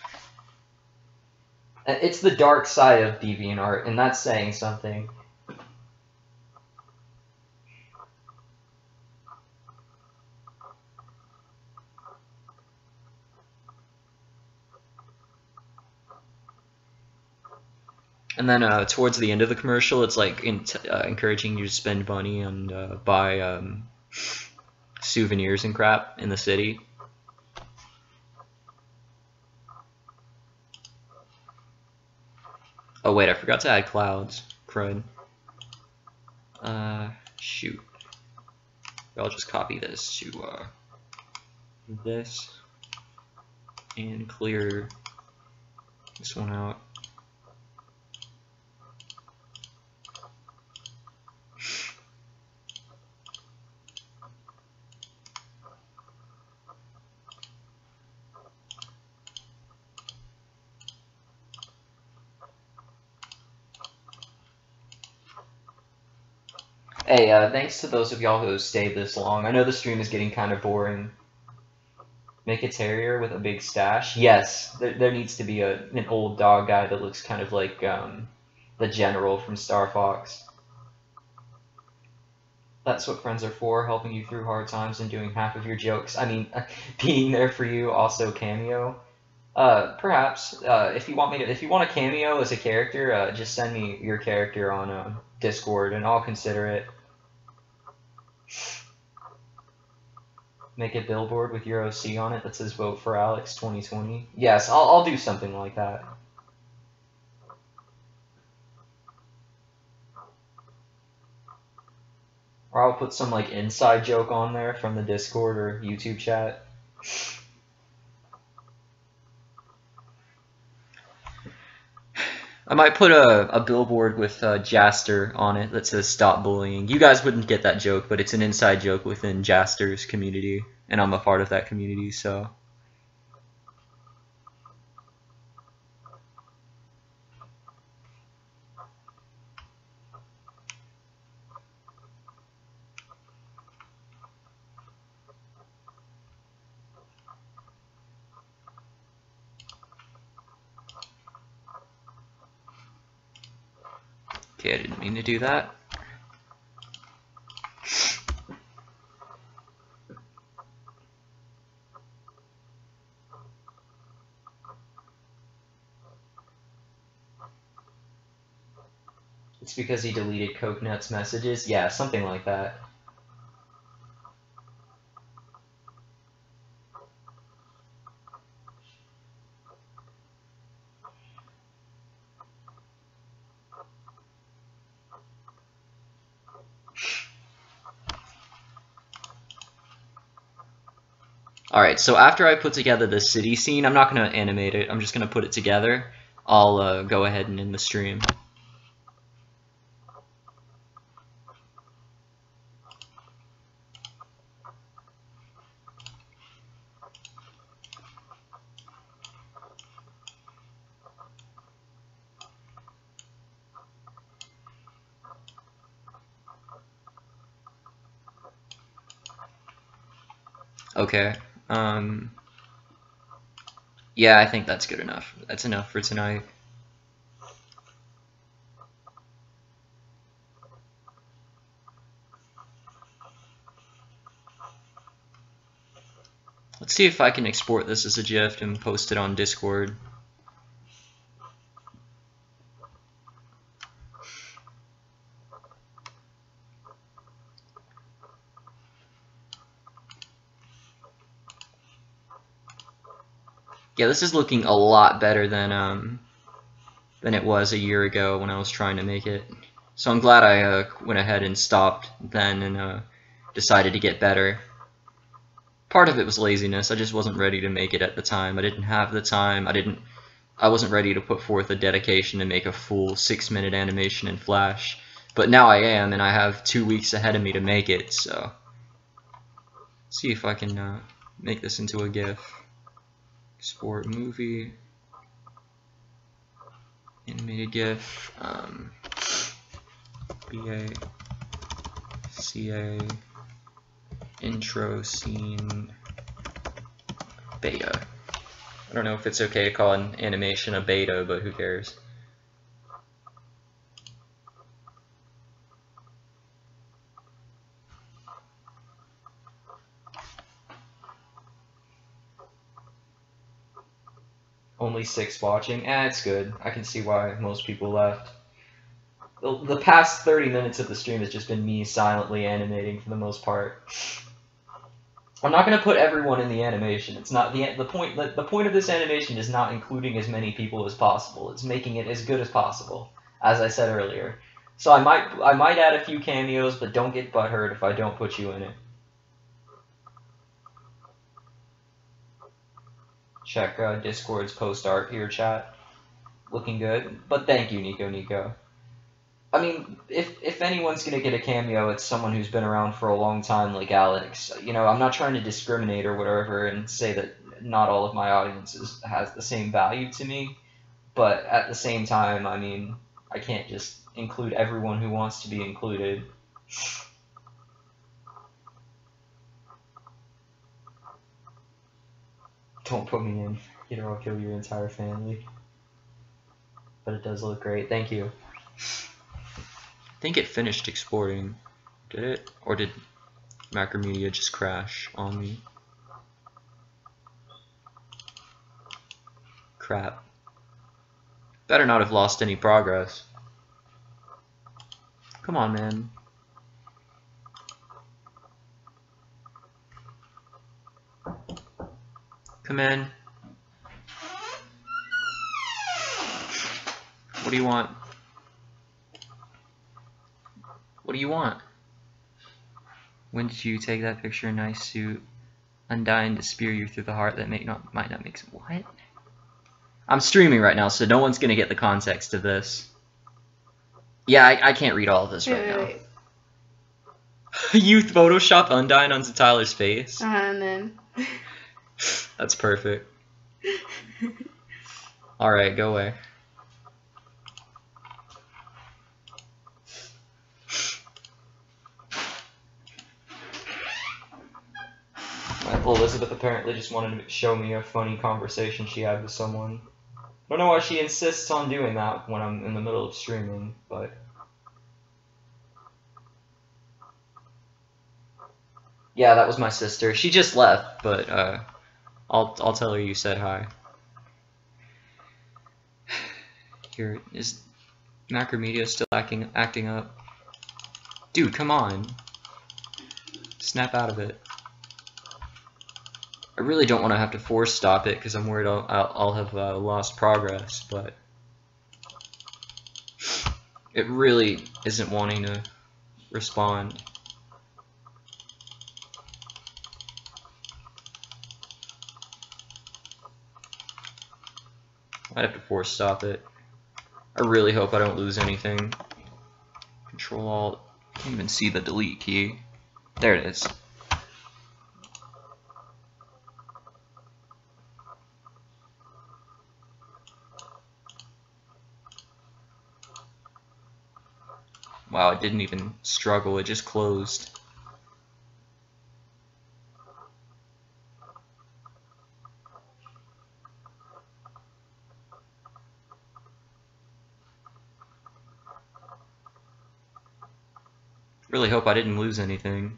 It's the dark side of DeviantArt, and that's saying something. And then towards the end of the commercial, it's like encouraging you to spend money and buy souvenirs and crap in the city. Oh wait, I forgot to add clouds. Crud. Shoot. I'll just copy this to this and clear this one out. Hey, thanks to those of y'all who stayed this long. I know the stream is getting kind of boring. Make a terrier with a big stash? Yes, there needs to be an old dog guy that looks kind of like the general from Star Fox. That's what friends are for, helping you through hard times and doing half of your jokes. I mean, being there for you, also cameo. Perhaps, if you want a cameo as a character, just send me your character on Discord and I'll consider it. Make a billboard with your OC on it that says "Vote for Alex 2020." Yes, I'll do something like that. Or I'll put some like inside joke on there from the Discord or YouTube chat. I might put a billboard with Jaster on it that says "Stop bullying." You guys wouldn't get that joke, but it's an inside joke within Jaster's community, and I'm a part of that community, so. Okay, I didn't mean to do that. It's because he deleted Coconut's messages? Yeah, something like that. Alright, so after I put together the city scene, I'm not going to animate it, I'm just going to put it together. I'll go ahead and end the stream. Okay. Yeah, I think that's good enough. That's enough for tonight. Let's see if I can export this as a GIF and post it on Discord. Yeah, this is looking a lot better than it was a year ago when I was trying to make it. So I'm glad I went ahead and stopped then and decided to get better. Part of it was laziness. I just wasn't ready to make it at the time. I didn't have the time. I wasn't ready to put forth a dedication to make a full 6-minute animation in Flash. But now I am, and I have 2 weeks ahead of me to make it, so see if I can make this into a GIF. Export movie, animated GIF, BA, CA, intro scene, beta. I don't know if it's okay to call an animation a beta, but who cares? Only 6 watching? It's good. I can see why most people left. The past 30 minutes of the stream has just been me silently animating for the most part. I'm not going to put everyone in the animation. It's not the point. The point of this animation is not including as many people as possible. It's making it as good as possible, as I said earlier. So I might add a few cameos, but don't get butthurt if I don't put you in it. Check Discord's post art here, chat. Looking good, but thank you, Nico. I mean, if anyone's gonna get a cameo, it's someone who's been around for a long time, like Alex. You know, I'm not trying to discriminate or whatever and say that not all of my audiences has the same value to me, but at the same time, I mean, I can't just include everyone who wants to be included. Don't put me in, either I'll kill your entire family. But it does look great, thank you. I think it finished exporting. Did it? Or did Macromedia just crash on me? Crap. Better not have lost any progress. Come on, man. Come in. What do you want? What do you want? When did you take that picture? Nice suit. Undying to spear you through the heart that might not make sense. What? I'm streaming right now, so no one's gonna get the context of this. Yeah, I can't read all of this right now. You Photoshop Undyne onto Tyler's face? And then... That's perfect. Alright, go away. Well, Elizabeth apparently just wanted to show me a funny conversation she had with someone. I don't know why she insists on doing that when I'm in the middle of streaming, but... Yeah, that was my sister. She just left, but I'll tell her you said hi. Here, is Macromedia still acting up? Dude, come on. Snap out of it. I really don't want to have to force stop it because I'm worried I'll have lost progress, but it really isn't wanting to respond. I'd have to force stop it. I really hope I don't lose anything. Control Alt. I can't even see the delete key. There it is. Wow, it didn't even struggle, it just closed. Really hope I didn't lose anything.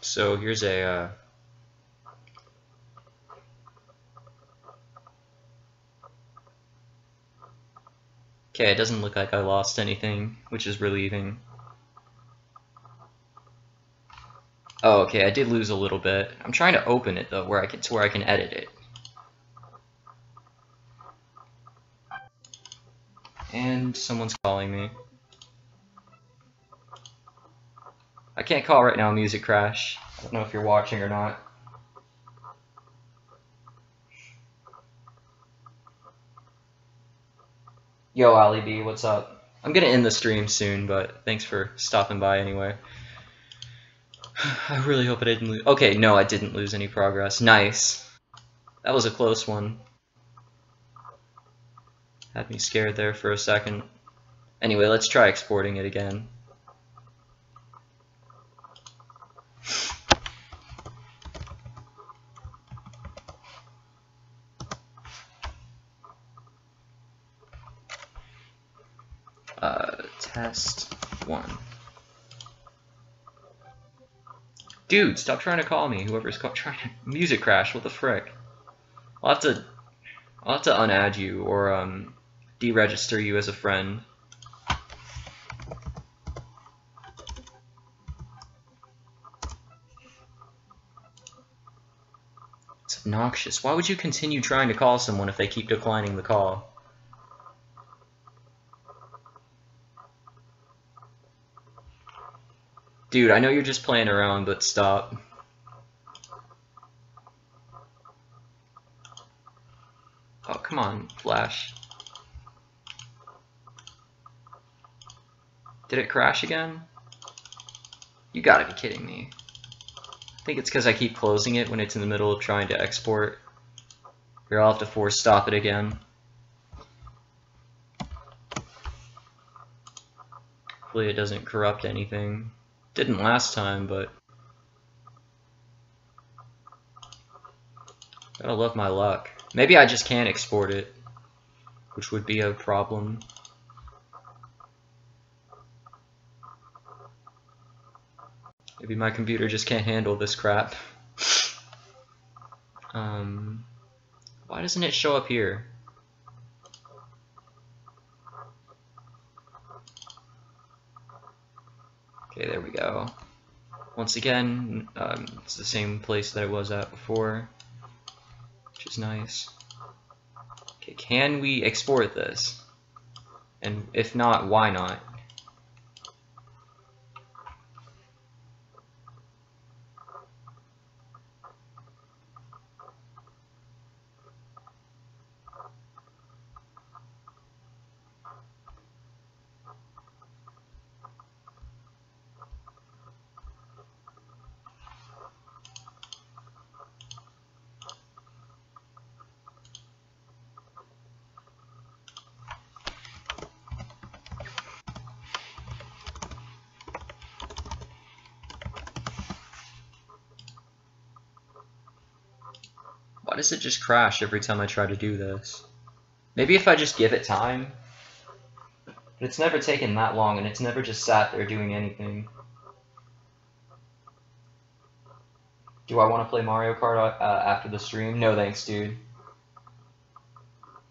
So here's a okay, it doesn't look like I lost anything, which is relieving. Oh, okay, I did lose a little bit. I'm trying to open it though, where I can edit it. And someone's calling me. I can't call right now, Music Crash. I don't know if you're watching or not. Yo, Ali B, what's up? I'm gonna end the stream soon, but thanks for stopping by anyway. I really hope I didn't lose. Okay, no, I didn't lose any progress. Nice. That was a close one. Had me scared there for a second. Anyway, let's try exporting it again. Test 1. Dude, stop trying to call me. Whoever's trying to Music Crash. What the frick? I'll have to unadd you or deregister you as a friend. It's obnoxious. Why would you continue trying to call someone if they keep declining the call? Dude, I know you're just playing around, but stop. Oh, come on, Flash. Did it crash again? You gotta be kidding me. I think it's because I keep closing it when it's in the middle of trying to export. Here, I'll have to force stop it again. Hopefully it doesn't corrupt anything. Didn't last time, but gotta love my luck. Maybe I just can't export it, which would be a problem. Maybe my computer just can't handle this crap. Why doesn't it show up here? Okay, there we go. Once again, it's the same place that it was at before, which is nice. Okay, can we export this? And if not, why not? Why does it just crash every time I try to do this? Maybe if I just give it time? But it's never taken that long, and it's never just sat there doing anything. Do I want to play Mario Kart after the stream? No thanks, dude.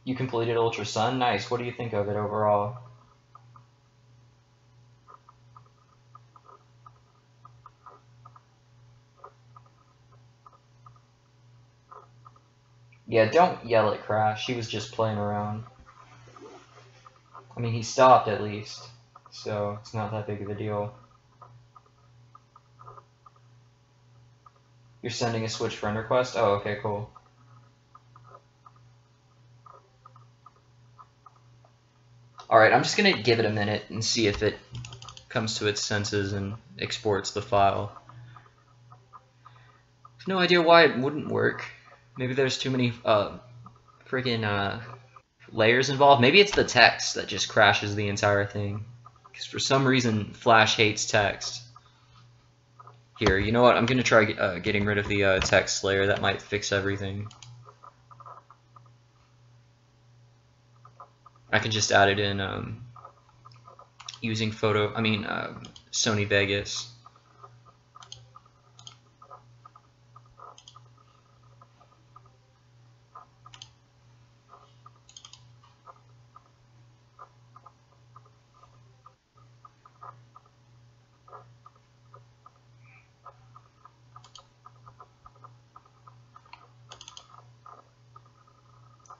You completed Ultra Sun? Nice. What do you think of it overall? Yeah, don't yell at Crash. He was just playing around. I mean, he stopped at least, so it's not that big of a deal. You're sending a Switch friend request? Oh, okay, cool. Alright, I'm just gonna give it a minute and see if it comes to its senses and exports the file. No idea why it wouldn't work. Maybe there's too many freaking layers involved. Maybe it's the text that just crashes the entire thing. Because for some reason, Flash hates text. Here, you know what? I'm gonna try getting rid of the text layer. That might fix everything. I can just add it in using Sony Vegas.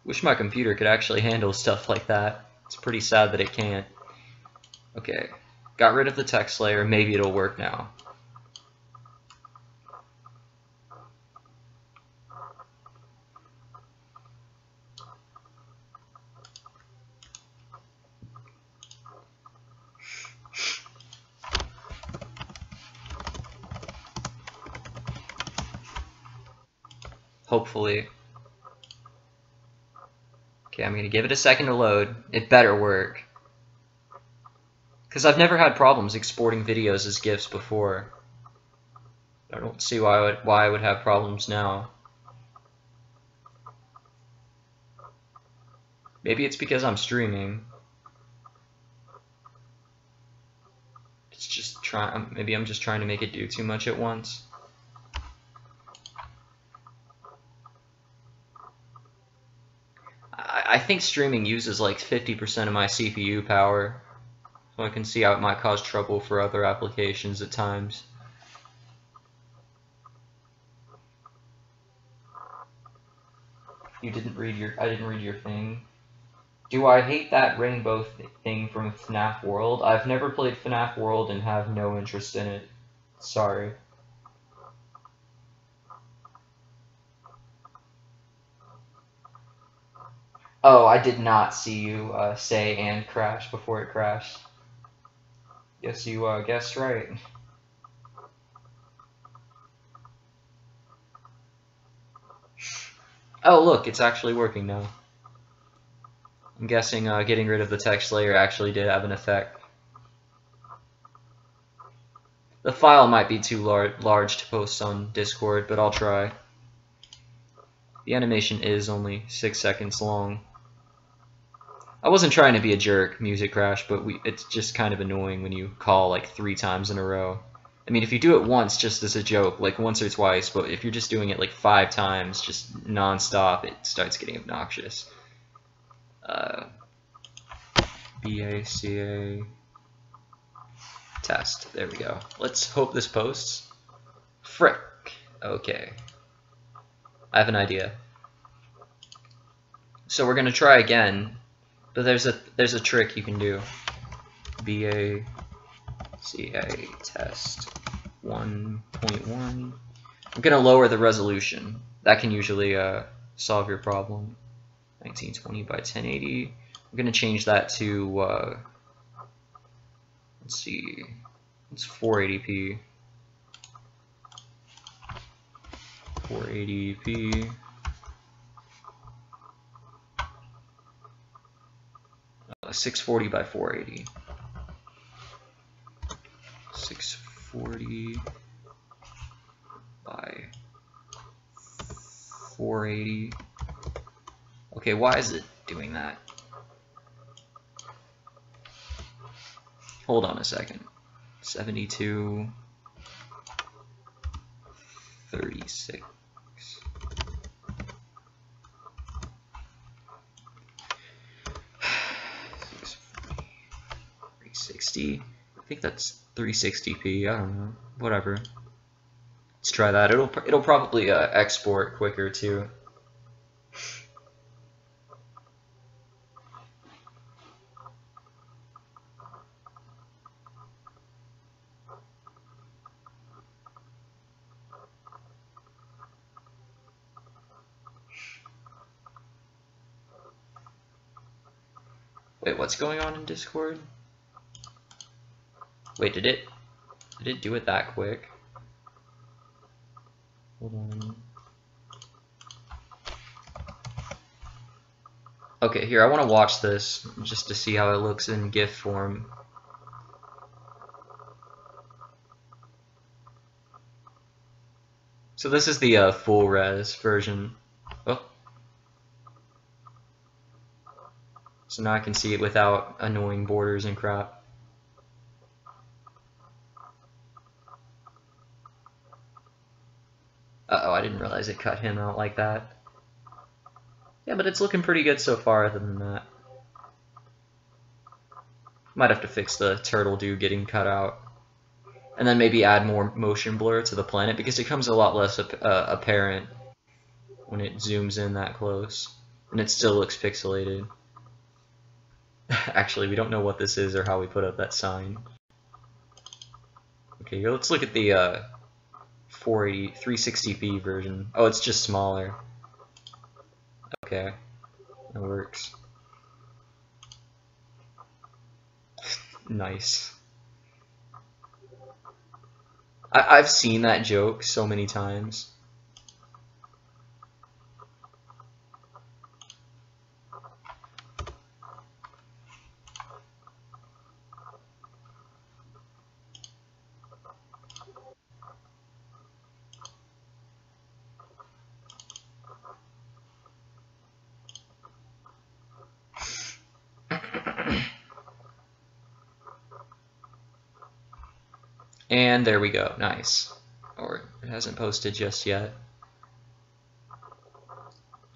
Wish my computer could actually handle stuff like that. It's pretty sad that it can't. Okay, got rid of the text layer. Maybe it'll work now. Hopefully. Okay, I'm gonna give it a second to load. It better work. Because I've never had problems exporting videos as GIFs before. I don't see why I would have problems now. Maybe it's because I'm streaming. It's just maybe I'm just trying to make it do too much at once. I think streaming uses like 50% of my CPU power, so I can see how it might cause trouble for other applications at times. I didn't read your thing. Do I hate that rainbow thing from FNAF World? I've never played FNAF World and have no interest in it. Sorry. Oh, I did not see you say and crash before it crashed. Yes, you guessed right. Oh, look, it's actually working now. I'm guessing getting rid of the text layer actually did have an effect. The file might be too large to post on Discord, but I'll try. The animation is only 6 seconds long. I wasn't trying to be a jerk, music crash, but it's just kind of annoying when you call like 3 times in a row. I mean, if you do it once just as a joke, like once or twice, but if you're just doing it like 5 times, just non-stop, it starts getting obnoxious. BACA test. There we go. Let's hope this posts. Frick. Okay. I have an idea. So we're gonna try again, but there's a trick you can do. BACA test 1.1. I'm gonna lower the resolution. That can usually solve your problem. 1920 by 1080. I'm gonna change that to let's see, it's 480p. 480p. 640 by 480. 640 by 480. Okay, why is it doing that? Hold on a second. 72, 36. 360. I think that's 360p. I don't know. Whatever. Let's try that. It'll probably export quicker too. Wait, what's going on in Discord? Wait, did it do it that quick? Hold on. Okay, here, I want to watch this just to see how it looks in GIF form. So this is the full res version. Oh. So now I can see it without annoying borders and crap. Uh-oh, I didn't realize it cut him out like that. Yeah, but it's looking pretty good so far other than that. Might have to fix the turtle dude getting cut out. And then maybe add more motion blur to the planet, because it becomes a lot less apparent when it zooms in that close. And it still looks pixelated. Actually, we don't know what this is or how we put up that sign. Okay, let's look at the 360p version. Oh, it's just smaller. Okay, that works. Nice. I've seen that joke so many times. And there we go, nice. Or it hasn't posted just yet.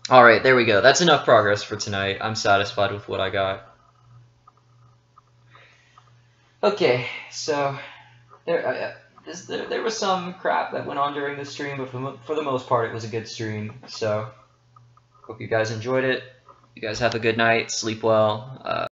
Alright, there we go. That's enough progress for tonight. I'm satisfied with what I got. Okay, so there was some crap that went on during the stream, but for the most part it was a good stream. So, hope you guys enjoyed it. You guys have a good night, sleep well.